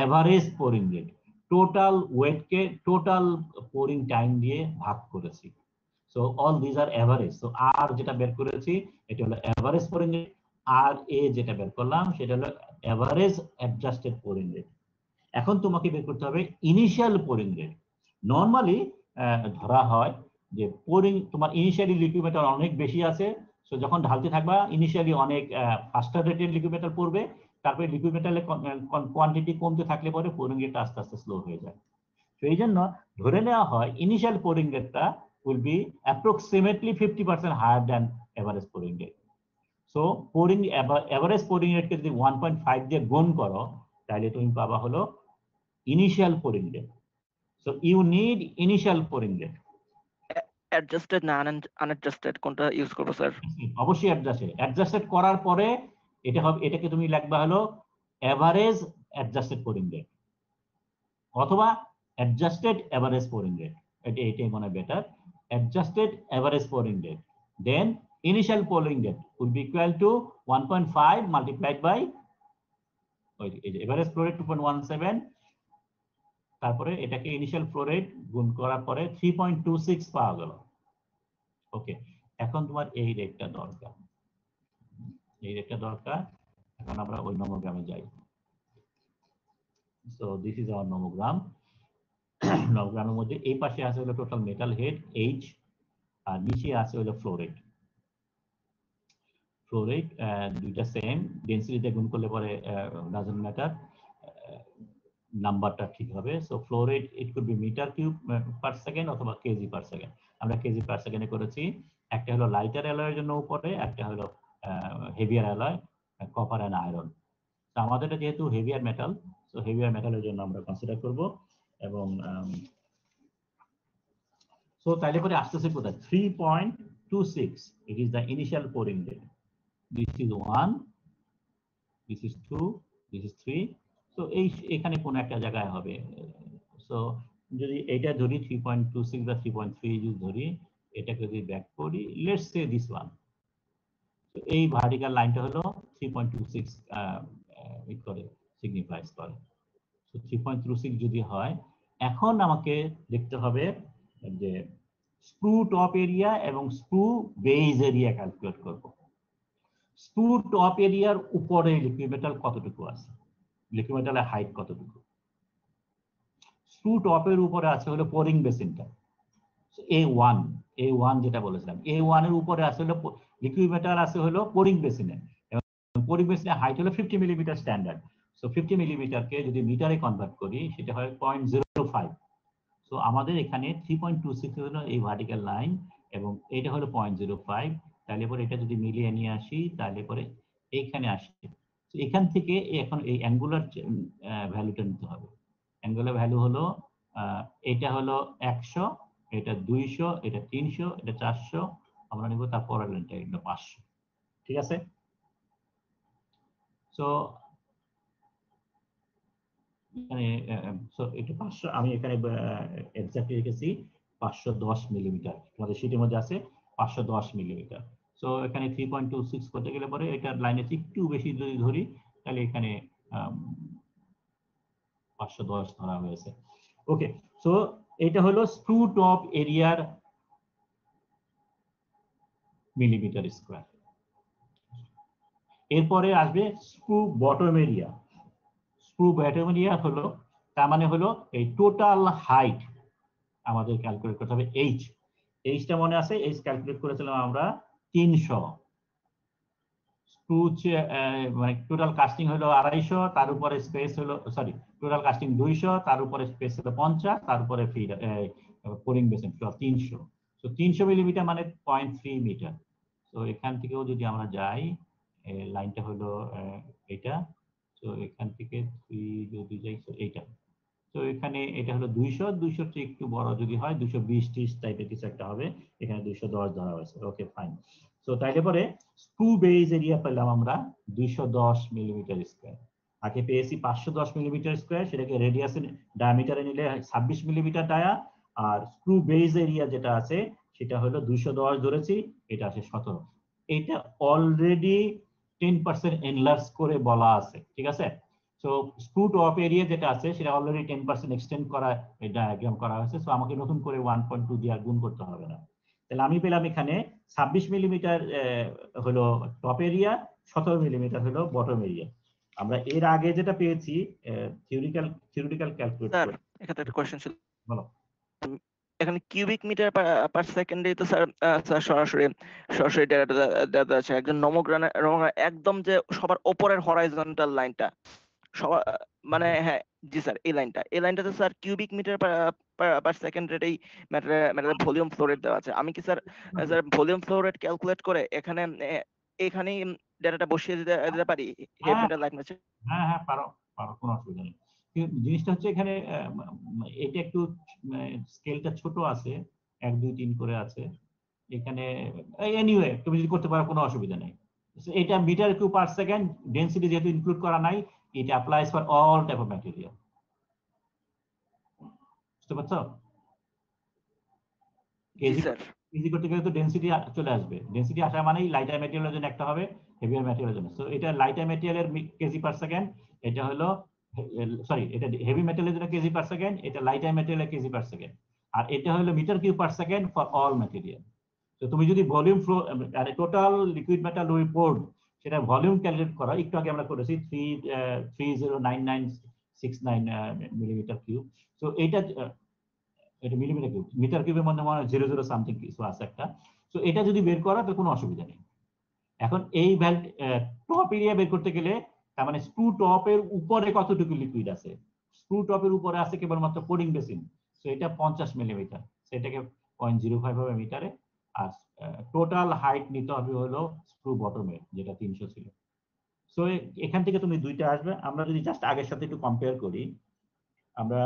S1: average pouring rate. Total ওয়েটকে টোটাল পোরিং টাইম দিয়ে ভাগ করেছি। So all this are average. So R যেটা বের করেছি এটা হলো এভারেজ পোরিং রেট, আর এ যেটা বের করলাম সেটা হলো এভারেজ অ্যাডজাস্টেড পোরিং রেট। এখন তোমাকে বের করতে হবে ইনিশিয়াল পোরিং রেট। নরমালি ধরা হয় যে পোরিং তোমার ইনিশিয়ালি লিকুইড মেটাল অনেক বেশি আছে, সো যখন ঢালতে থাকবা ইনিশিয়ালি অনেক ফাস্টার রেটের লিকুইড মেটাল পড়বে, তারপরে লিকুইড মেটালের কোয়ান্টিটি কমতে থাকলে পরে পোরিং রেটটা আস্তে আস্তে স্লো হয়ে যায়। তো এই জন্য ধরে নেওয়া হয় ইনিশিয়াল পোরিং রেটটা will be approximately 50% higher than average pouring rate. So pouring average pouring rate কে যদি 1.5 দিয়ে গুণ করো তাহলে তুমি পাবা হলো initial pouring rate. So you need initial pouring rate.
S4: Adjusted না আনঅ্যাডজাস্টেড কোনটা ইউজ করবো স্যার?
S1: অবশ্যই অ্যাডজাস্টেড করার পরে এটা হবে, এটাকে তুমি লিখবা হলো এভারেজ অ্যাডজাস্টেড pouring rate অথবা অ্যাডজাস্টেড এভারেজ pouring rate, এটাই মনে better. Adjusted average pouring rate, then initial pouring rate would be equal to 1.5 multiplied by average flow rate 2.17, তারপরে এটাকে ইনিশিয়াল ফ্লো রেট গুণ করার পরে 3.26 পাওয়া গেল। ওকে, এখন তোমার এই রেটটা দরকার, এখন আমরা ওই নোমোগ্রামে যাই। So this is our nomogram. নোমোগ্রামের মধ্যে এই পাশে আছে হলো টোটাল মেটাল হেড এইচ, আর নিচে আছে হলো ফ্লো রেট। ফ্লো রেট দুইটা সেম, ডেনসিটিতে গুণ করলে পরে ডাজন্ট ম্যাটার, নাম্বারটা ঠিক হবে। So flow rate it could be metre cube per second অথবা কেজি পার সেকেন্ড। আমরা কেজি পার সেকেন্ডে করেছি। একটা হলো লাইটার অ্যালয়ের জন্য উপরে, একটা হলো heavier alloy copper and iron. তো আমাদের যেহেতু হেভিয়ার মেটাল, সো হেভিয়ার মেটালের জন্য আমরা কনসিডার করব। এবং সো তাইলে পরে আসতেছে কোথায় 3.26, it is the initial pouring rate। This is 1, this is 2, this is 3। So এখানে কোন একটা জায়গায় হবে। সো যদি এটা ধরি 3.26 বা 3.3 যদি ধরি, এটাকে যদি ব্যাক করি, লেটস সে দিস ওয়ান, এই ভার্টিক্যাল লাইনটা হলো 3.26 ই করে সিগনিফাইজ করে। সো 3.26 যদি হয়, এখন আমাকে দেখতে হবে যে স্ক্রু টপ এরিয়া এবং স্ক্রু বেজ এরিয়া ক্যালকুলেট করব। স্ক্রু টপ এরিয়ার উপরে লিকুইড মেটাল কতটুকু আছে, লিকুইড মেটালের হাইট কতটুকু। স্ক্রু টপের উপরে আছে হলো পোরিং বেসিনটা, A1 যেটা বলেছিলাম, A1 এর উপরে আছে হলো লিকুইড মেটাল আছে হলো পোরিং বেসিনে, এবং পোরিং বেসিনের হাইট হলো 50 মিলিমিটার স্ট্যান্ডার্ড। সো 50 মিলিমিটারকে যদি মিটারে কনভার্ট করি, সেটা হয় 0.05। সো আমাদের এখানে 3.26 হলো এই ভার্টিক্যাল লাইন, এবং এটা হলো 0.05। তাহলে পরে এটা যদি মিলিয়ে নিয়ে আসি, তাহলে পরে এইখানে আসি। এখান থেকে এখন এই অ্যাঙ্গুলার ভ্যালুটা নিতে হবে। অ্যাঙ্গুলার ভ্যালু হলো এটা হলো 100, এটা 200, এটা 300, এটা 400, আমরা নিব তারপরের লাইনটা এটা 500। ঠিক আছে? সো এখানে এটা 500, আমি এখানে এক্স্যাক্টলি রেখেছি 510 মিলিমিটার, আমাদের শীটের মধ্যে আছে 510 মিলিমিটার। সো এখানে 3.26 করতে গেলে পরে এটার লাইনে একটু বেশি যদি ধরি, তাহলে এখানে 510 ধরা হয়েছে। ওকে, সো এটা হলো স্ক্রু টপ এরিয়ার মিলিমিটার স্কয়ার। এরপরে আসবে screw bottom area. Screw bottom area হলো, তার মানে হলো এই টোটাল হাইট আমাদের ক্যালকুলেট করতে হবে। এইচটা মনে আছে, এইচ ক্যালকুলেট করেছিলাম আমরা 300। স্ক্রু মানে টোটাল কাস্টিং হলো 250, তার উপরে স্পেস হলো, সরি, টোটাল কাস্টিং 200, তার উপরে স্পেস হলো 50, তার উপরে পোরিং বেসিন 300। সো 300 মিলিমিটার মানে 0.3 মিটার। তো এখান থেকেও যদি আমরা যাই, লাইনটা হলো এটা। তো এখান থেকে 3 যদি যাই, তো এইটা, তো এখানে এটা হলো 200 চেয়ে একটু বড় যদি হয় 220-30 টাইপের কিছু একটা হবে, এখানে 210 ধরা হয়েছে। ওকে, ফাইন। সো তাইলে পরে স্ক্রু বেজ এরিয়া পেলাম আমরা 210 মিলিমিটার স্কয়ার। আগে পেয়েছি 510 মিলিমিটার স্কয়ার, সেটাকে রেডিয়াসের ডায়ামিটারে নিলে 26 মিলিমিটার ডায়া, আর স্ক্রু বেজ এরিয়া যেটা আছে সেটা হলো 210 ধরেছি, এটা আছে 17। এটা অলরেডি 10% এনলার্জ করে বলা আছে, ঠিক আছে? সো স্ক্রু টপ এরিয়া যেটা আছে সেটা অলরেডি 10% এক্সটেন্ড করা, ডায়াগ্রাম করা হয়েছে। সো আমাকে নতুন করে 1.2 দিয়ে গুণ করতে হবে না। তাহলে আমি পেলাম এখানে 26 মিলিমিটার হলো টপ এরিয়া, 17 মিলিমিটার হলো বটম এরিয়া। আমরা এর আগে যেটা পেয়েছি থিওরিটিক্যাল ক্যালকুলেট
S4: স্যার এখানে একটা কোশ্চেন ছিল,
S1: বলো।
S4: এখানে কিউবিক মিটার পার সেকেন্ডে তো স্যার সরাসরি ডেটা আছে একজন নোমোগ্রামের একদম যে সবার উপরের হরাইজন্টাল লাইনটা সবার, মানে হ্যাঁ জি স্যার, এই লাইনটাতে sir cubic metre per second রেটেই ম্যাটারের ভলিউম ফ্লো রেট দেওয়া আছে। আমি কি sir volume flow rate calculate করে এখানেই ডেটাটা বসিয়ে দিতে পারি?
S1: হ্যাঁ, পারো, কোনো অসুবিধা নেই। জিনিসটা হচ্ছে এখানে এটা একটু স্কেলটা ছোট আছে, 1 2 3 করে আছে এখানে। এনিওয়ে তুমি যদি করতে পারো কোনো অসুবিধা নেই। এটা metre cube per second, density যেহেতু ইনক্লুড করা নাই, it applies for all type of material. বুঝতে পারছো? কেজি কেজি করতে গেলে তো ডেনসিটি চলে আসবে, ডেনসিটি আসা মানেই লাইটার ম্যাটেরিয়ালের জন্য একটা হবে, হেভিয়ার ম্যাটেরিয়ালের জন্য। সো এটা লাইটার ম্যাটেরিয়ালের কেজি পার সেকেন্ড, এটা হলো সরি এটা হেভি ম্যাটেরিয়ালের জন্য কেজি পার সেকেন্ড, এটা লাইটার ম্যাটেরিয়ালের কেজি পার সেকেন্ড, আর এটা হলো metre cube per second for all material. তো তুমি যদি ভলিউম ফ্লো মানে টোটাল লিকুইড মেটাল রিপোর্ট সেটা ভলিউম ক্যালকুলেট করা, একটু আগে আমরা করেছি 309969 মিলিমিটার কিউব। সো এটা মিলিমিটার কিউব, মিটার কিউবের মধ্যে মানে 00 সামথিং কিছু আছে একটা। সো এটা যদি বের করা তো কোনো অসুবিধা নেই। এখন এই টপ এরিয়া বের করতে গেলে তার মানে স্ক্রু টপের উপরে কতটুকু লিকুইড আছে, স্ক্রু টপের উপরে আছে কেবলমাত্র পোরিং বেসিন, সো এটা 50 মিলিমিটার, সেটাকে 0.05 হবে মিটারে। আর টোটাল হাইট নিতে হবে হলো স্ক্রু বটমের, যেটা 300 ছিল। সো এখান থেকে তুমি দুইটা আসবে। আমরা যদি জাস্ট আগের সাথে একটু কম্পেয়ার করি, আমরা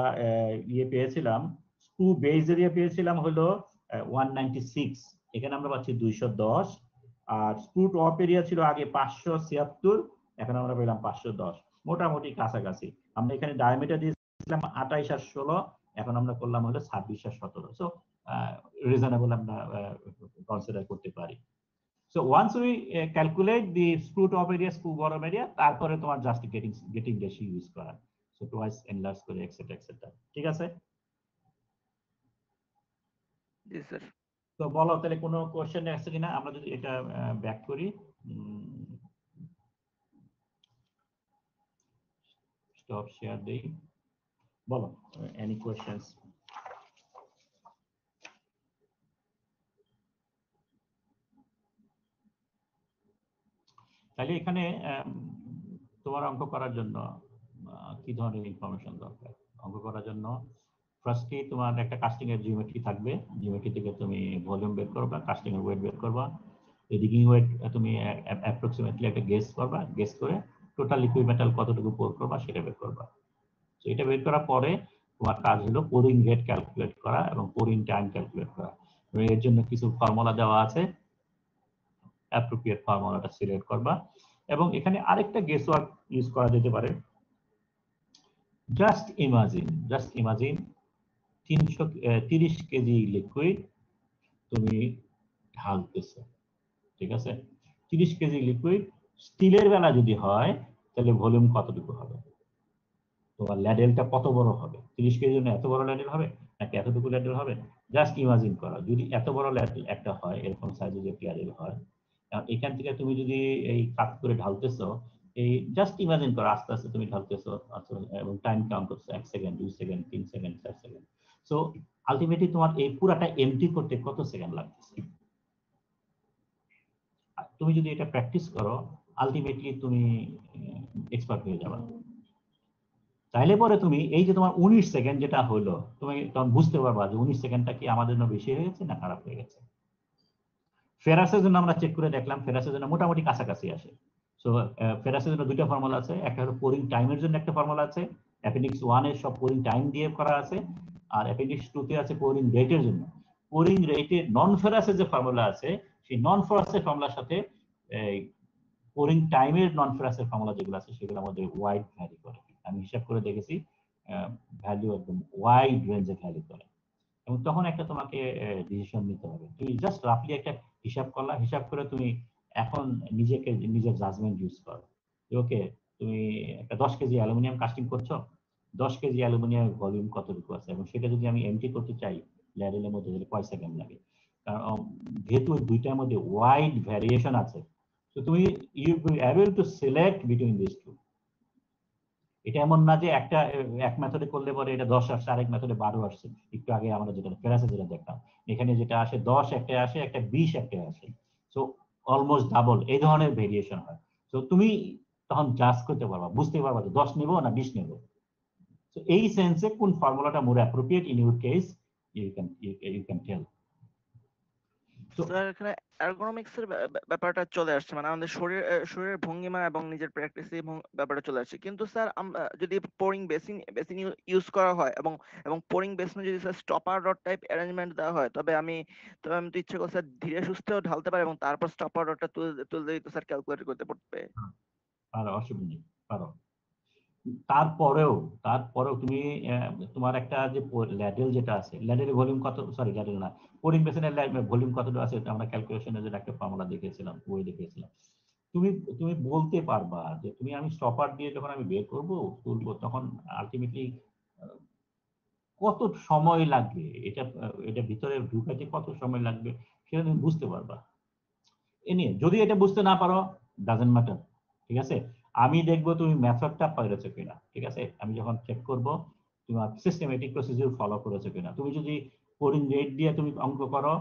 S1: পেয়েছিলাম স্ক্রু বেস এরিয়া পেয়েছিলাম হলো 196, এখানে আমরা পাচ্ছি 210। আর স্ক্রু টপ এরিয়া ছিল আগে 576, এখন আমরা পেলাম 510, মোটামুটি কাছাকাছি। আমরা এখানে ডায়ামিটার দিয়েছিলাম 28 আর 16, এখন আমরা করলাম হলো 26 আর 17। সো রিজনেবল আমরা কনসিডার করতে পারি। So once we calculate the screw top area, screw bottom area, তারপরে তোমার জাস্ট গেটিং রেশিও ইউজ করা, সো টুয়াইস এনলার্জ করে এক্সেট্রা এক্সেট্রা। ঠিক আছে?
S4: জি স্যার।
S1: তো বলো তাহলে কোনো কোশ্চেন আছে কিনা, আমরা যদি এটা ব্যাক করি, স্টপ শেয়ার দেই, বলো এনি কোশ্চেনস? তাহলে এখানে তোমার অঙ্ক করার জন্য কি ধরনের ইনফরমেশন দরকার? অঙ্ক করার জন্য ফার্স্টে তোমার একটা কাস্টিং এর জিওমেট্রি থাকবে, জিওমেট্রি থেকে তুমি ভলিউম বের করবা, কাস্টিং এর ওয়েট বের করবা, রিডিং ওয়েট তুমি অ্যাপ্রক্সিমেটলি একটা গেস করবা, গেস করে টোটাল লিকুইড মেটাল কতটুকু পোর করবা সেটা বের করবা। তো এটা বের করার পরে তোমার কাজ হলো পোরিং রেট ক্যালকুলেট করা এবং পোরিং টাইম ক্যালকুলেট করা। এর জন্য কিছু ফর্মুলা দেওয়া আছে, অ্যাপ্রোপ্রিয়েট ফর্মুলাটা সিলেক্ট করবা। এবং এখানে আরেকটা গেস ওয়ার্ক ইউজ করা যেতে পারে। জাস্ট ইমাজিন 30 কেজি লিকুইড তুমি ঢালতেছো, ঠিক আছে? 30 কেজি লিকুইড স্টিলের বেলা যদি হয় তাহলে ভলিউম কতটুকু হবে, তোমার ল্যাডেলটা কত বড় হবে? 30 কেজির জন্য এত বড় ল্যাডেল হবে নাকি এতটুকু ল্যাডেল হবে? জাস্ট ইমাজিন করা, যদি এত বড় ল্যাডেল একটা হয়, এরকম সাইজের যে ল্যাডেল হয়, এখান থেকে তুমি যদি এই কাট করে ঢালতেছো, এই জাস্ট ইমাজিন করো আস্তে আস্তে তুমি ঢালতেছো এবং টাইম কাউন্ট করছো 1 second 2 second 3 second 4 second. So ultimately তোমার এই পুরাটা এমটি করতে কত সেকেন্ড লাগতেছে? তুমি যদি এটা প্র্যাকটিস করো আলটিমেটলি তুমি এক্সপার্ট হয়ে যাবে। তাইলে পরে তুমি এই যে তোমার 19 সেকেন্ড যেটা হলো, তুমি তখন বুঝতে পারবা যে 19 সেকেন্ডটা কি আমাদের জন্য বেশি হয়ে গেছে না খারাপ হয়ে গেছে। ফেরাসের জন্য আমরা চেক করে দেখলাম, ফেরাসের জন্য মোটামুটি কাছাকাছি আসে। সো ফেরাসের জন্য দুইটা ফর্মুলা আছে, একটা হলো পোরিং টাইমের জন্য একটা ফর্মুলা আছে, অ্যাপেন্ডিক্স 1 এর সব পোরিং টাইম দিয়ে করা আছে, আর অ্যাপেন্ডিক্স 2 তে আছে পোরিং রেটের জন্য। পোরিং রেটের নন ফেরাসের যে ফর্মুলা আছে, সেই নন ফেরাসের ফর্মুলার সাথে পোরিং টাইমের নন ফেরাসের ফর্মুলা যেগুলো আছে সেগুলো আমাদের ওয়াইড ভ্যারি করে। আমি হিসাব করে দেখেছি, ভ্যালু একদম ওয়াইড রেঞ্জে ভ্যারি করে। এবং তখন একটা তোমাকে ডিসিশন নিতে হবে। তুমি জাস্ট রাফলি একটা হিসাব করলা, হিসাব করে তুমি এখন নিজের জাজমেন্ট ইউজ করো। ওকে, তুমি একটা 10 কেজি অ্যালুমিনিয়াম কাস্টিং করছো, 10 কেজি অ্যালুমিনিয়ামের ভলিউম কতটুকু আছে, এবং সেটা যদি আমি এমটি করতে চাই ল্যাডেলের মধ্যে, তাহলে কয় সেকেন্ড লাগে? কারণ যেহেতু দুইটার মধ্যে ওয়াইড ভ্যারিয়েশন আছে, তো তুমি you will able to select between this two. এটা এমন না যে এক মেথডে করলে পরে এটা 10 আসছে, আরেক মেথডে 12 আসছে। একটু আগে আমরা যেটা ফেরাসে যেটা দেখলাম, এখানে যেটা আসে 10 একটা আসে, একটা 20 একটা আসে। সো অলমোস্ট ডাবল এই ধরনের ভেরিয়েশন হয়। সো তুমি তখন জাজ করতে পারবা, বুঝতে পারবা যে 10 নেব না 20 নেব। সো এই সেন্সে কোন ফর্মুলাটা more appropriate in your case, you can tell.
S4: Sir এখানে এরগোনমিক্স এর ব্যাপারটা চলে আসছে, মানে আমাদের শরীরের ভঙ্গিমা এবং নিজের প্র্যাকটিসের ব্যাপারটা চলে আসছে। কিন্তু স্যার আমরা যদি পোরিং বেসিন বেসিন ইউজ করা হয় এবং পোরিং বেসিনে যদি sir stopper rod type arrangement দেওয়া হয়, তবে আমি তো ইচ্ছে করছি স্যার ধীরে সুস্থেও ঢালতে পারি এবং তারপর স্টপার রডটা তুলে দিতে স্যার ক্যালকুলেট করতে পারবে।
S1: পারো, অসুবিধা নেই, পারো। তারপরেও তারপরেও তুমি তোমার একটা যে ল্যাডেল যেটা আছে, ল্যাডেলের ভলিউম কত, সরি ল্যাডেল না, পোরিং বেসিনের ভলিউম কতটা আছে আমরা ক্যালকুলেশনের জন্য একটা ফর্মুলা দেখিয়েছিলাম, বই দেখিয়েছিলাম। তুমি তুমি বলতে পারবা যে তুমি আমি স্টপার দিয়ে যখন আমি বের করবো তুলবো, তখন আলটিমেটলি কত সময় লাগবে, এটা ভিতরে ঢুকাতে কত সময় লাগবে সেটা তুমি বুঝতে পারবা। এ নিয়ে যদি এটা বুঝতে না পারো, ডাজেন্ট ম্যাটার, ঠিক আছে। আমি দেখবো তুমি মেথডটা পেরেছো কিনা, ঠিক আছে। আমি যখন চেক করব তোমার সিস্টেমেটিক প্রসিডিউর ফলো করেছো কিনা। তুমি যদি কোডিং রেট দিয়ে তুমি অঙ্ক করো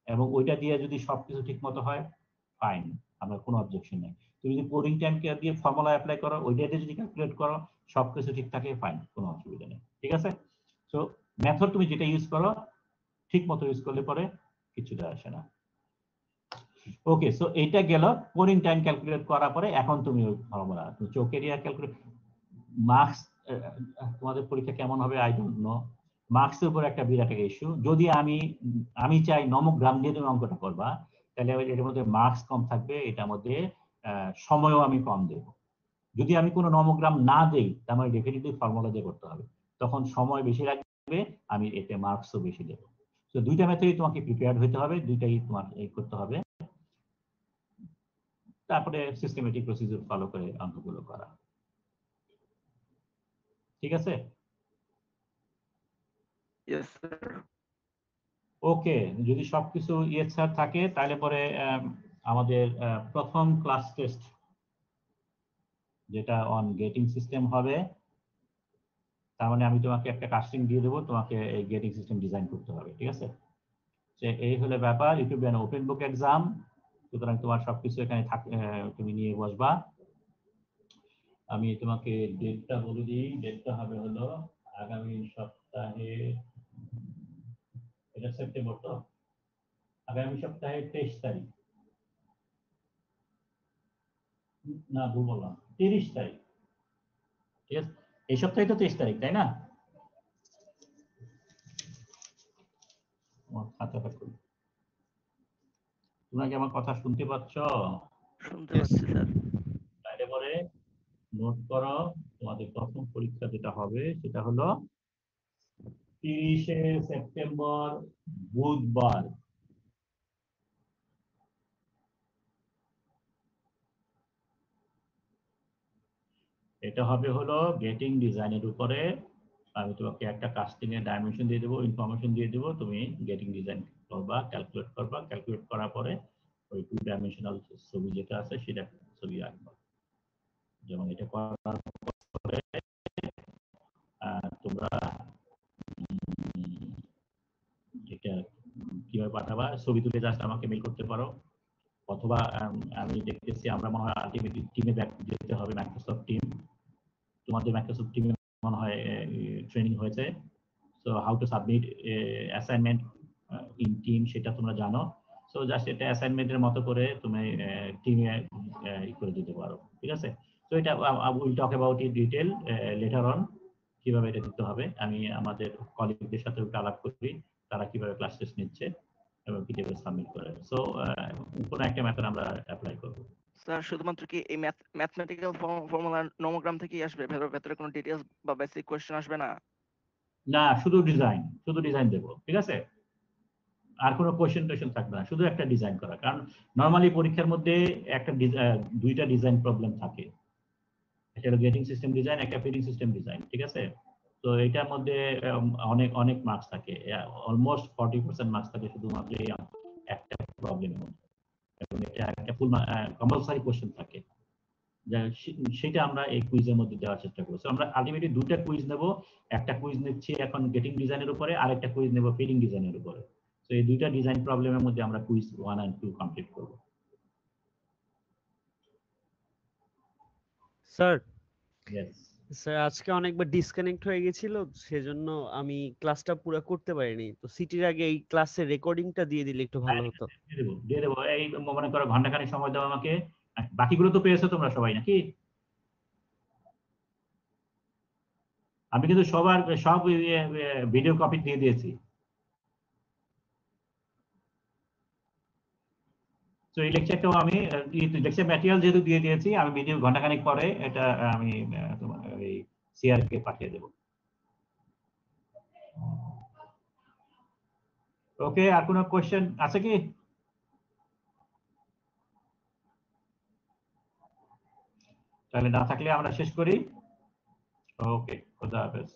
S1: এবং ওইটা দিয়ে যদি সবকিছু ঠিক মতো হয়, ফাইন, আমার কোনো অবজেকশন নেই। তুমি যদি কোডিং টাইম কেয়ার দিয়ে ফর্মুলা অ্যাপ্লাই করো, ওইটা দিয়ে যদি ক্যালকুলেট করো, সবকিছু ঠিক থাকে, ফাইন, কোনো অসুবিধা নেই, ঠিক আছে। সো মেথড তুমি যেটা ইউজ করো ঠিক মতো ইউজ করলে পরে কিছু যায় আসে না। ওকে, সো এইটা গেল পোরিং টাইম ক্যালকুলেট করার পরে। এখন তুমি ফর্মুলা, তুমি চোখ এরিয়া ক্যালকুলেট, মার্কস, তোমাদের পরীক্ষা কেমন হবে আই ডোন্ট নো। মার্কসের উপর একটা বিরাট একটা ইস্যু। যদি আমি চাই নমগ্রাম দিয়ে তুমি অঙ্কটা করবা, তাহলে এটার মধ্যে মার্কস কম থাকবে, এটার মধ্যে সময়ও আমি কম দেব। যদি আমি কোনো নমগ্রাম না দেই, তার মানে ডেফিনেটলি ফর্মুলা দিয়ে করতে হবে, তখন সময় বেশি লাগবে, আমি এতে মার্কসও বেশি দেবো। তো দুইটা মেথডই তোমাকে প্রিপেয়ার্ড হতে হবে, দুইটাই তোমার এই করতে হবে, তারপরে সিস্টেমেটিক প্রসিডিউর ফলো করে অঙ্কগুলো করা, ঠিক আছে।
S4: Yes sir.
S1: ওকে, যদি সবকিছু স্যার থাকে তাহলে পরে আমাদের প্রথম ক্লাস টেস্ট যেটা অন গেটিং সিস্টেম হবে, তার মানে আমি তোমাকে একটা কাস্টিং দিয়ে দেবো, তোমাকে এই গেটিং সিস্টেম ডিজাইন করতে হবে, ঠিক আছে। যে এই হলো ব্যাপার, it will be an open book exam, সুতরাং তোমার সবকিছু এখানে তুমি নিয়ে বসবা। আমি তোমাকে ডেটটা বলে দিই, ডেটটা হবে হলো আগামী সপ্তাহে, এটা সেপ্টেম্বর তো, আগামী সপ্তাহে 23 তারিখ, না ভুল বললাম, 30 তারিখ, ঠিক আছে। এই সপ্তাহে তো 23 তারিখ, তাই না? আমার খাতাটা খুলি। তোমরা কি আমার কথা শুনতে পাচ্ছ?
S4: শুনতে
S2: Yes.
S4: পাচ্ছি স্যার।
S1: তাহলে পরে নোট করো, তোমাদের প্রথম পরীক্ষা যেটা হবে সেটা হলো 30শে সেপ্টেম্বর, বুধবার। এটা হবে হলো গেটিং ডিজাইনের উপরে। আমি তোমাকে একটা কাস্টিং এর ডাইমেনশন দিয়ে দেবো, ইনফরমেশন দিয়ে দেবো, তুমি গেটিং ডিজাইন করবা, ক্যালকুলেট করার পরে ওই 2 ডাইমেনশনাল ছবি যেটা আছে সেটা ছবি আঁকবা। যেমন এটা করার পরে তোমরা এটা কিভাবে পাঠাবা, ছবি তুলে জাস্ট আমাকে মেল করতে পারো, অথবা আমি দেখতেছি আমরা মনে হয় আলটিমেটলি টিমে যেতে হবে, মাইক্রোসফট টিম। তোমাদের মাইক্রোসফট টিমে মনে হয় ট্রেনিং হয়েছে, so how to submit assignment in team সেটা তোমরা জানো। সো জাস্ট এটা অ্যাসাইনমেন্টের মতো করে তুমি টিমে করে দিতে পারো, ঠিক আছে। তো এটা will talk about it detail letter on, কিভাবে এটা দিতে হবে। আমি আমাদের কলিগদের সাথে আলাপ করি, তারা কিভাবে ক্লাস টেস্ট নিচ্ছে এবং কিভাবে সাবমিট করে। সো কোনো একটা মেথড আমরা অ্যাপ্লাই করব।
S4: স্যার শুধুমাত্র কি এই ম্যাথমেটিক্যাল ফর্মুলা নোমোগ্রাম থেকেই আসবে, ভেতরে কোনো ডিটেইলস বা বেসিক কোশ্চেন আসবে না?
S1: না, শুধু ডিজাইন দেবো, ঠিক আছে। আর কোনো কোশ্চেন টোশ্চেন থাকবে না, শুধু একটা ডিজাইন করা। কারণ নর্মালি পরীক্ষার মধ্যে একটা দুইটা ডিজাইন প্রবলেম থাকে, একটা হলো গেটিং সিস্টেম ডিজাইন, একটা ফিডিং সিস্টেম ডিজাইন, ঠিক আছে। তো এটার মধ্যে অনেক অনেক মার্কস থাকে, অলমোস্ট 40% মার্কস থাকে শুধুমাত্র এই একটা প্রবলেমের মধ্যে, এবং এটা একটা ফুল কম্পালসারি কোশ্চেন থাকে। সেটা আমরা এই কুইজের মধ্যে দেওয়ার চেষ্টা করছি। আমরা আলটিমেটলি দুটো কুইজ নেব, একটা কুইজ নিচ্ছি এখন গেটিং ডিজাইনের উপরে, আর একটা কুইজ নেব ফিডিং ডিজাইনের উপরে। তো এই দুইটা ডিজাইন প্রবলেমের মধ্যে আমরা কুইজ 1 and 2 কমপ্লিট করব।
S3: স্যার
S1: ইয়েস,
S3: স্যার আজকে অনেকবার ডিসকানেক্ট হয়ে গেছিল, সেজন্য আমি ক্লাসটা পুরো করতে পারিনি। তো সিটির আগে এই ক্লাসের রেকর্ডিংটা দিয়ে দিলে একটু ভালো হতো।
S1: দিয়ে দেবো। এই মনে করো ঘন্টাখানেক সময় দাও আমাকে। বাকিগুলো তো পেয়েছো তোমরা সবাই নাকি? আমি কিন্তু সব ভিডিও কপি দিয়ে দিয়েছি। তো এই লেকচারটাও আমি লেকচার ম্যাটেরিয়াল যেহেতু দিয়ে দিয়েছি, আমি ভিডিও ঘন্টাখানেক পরে এটা আমি তোমার এই সিআর কে পাঠিয়ে দেবো। ওকে, আর কোনো কোশ্চেন আছে কি? তাহলে না থাকলে আমরা শেষ করি। ওকে, খোদা হাফেজ।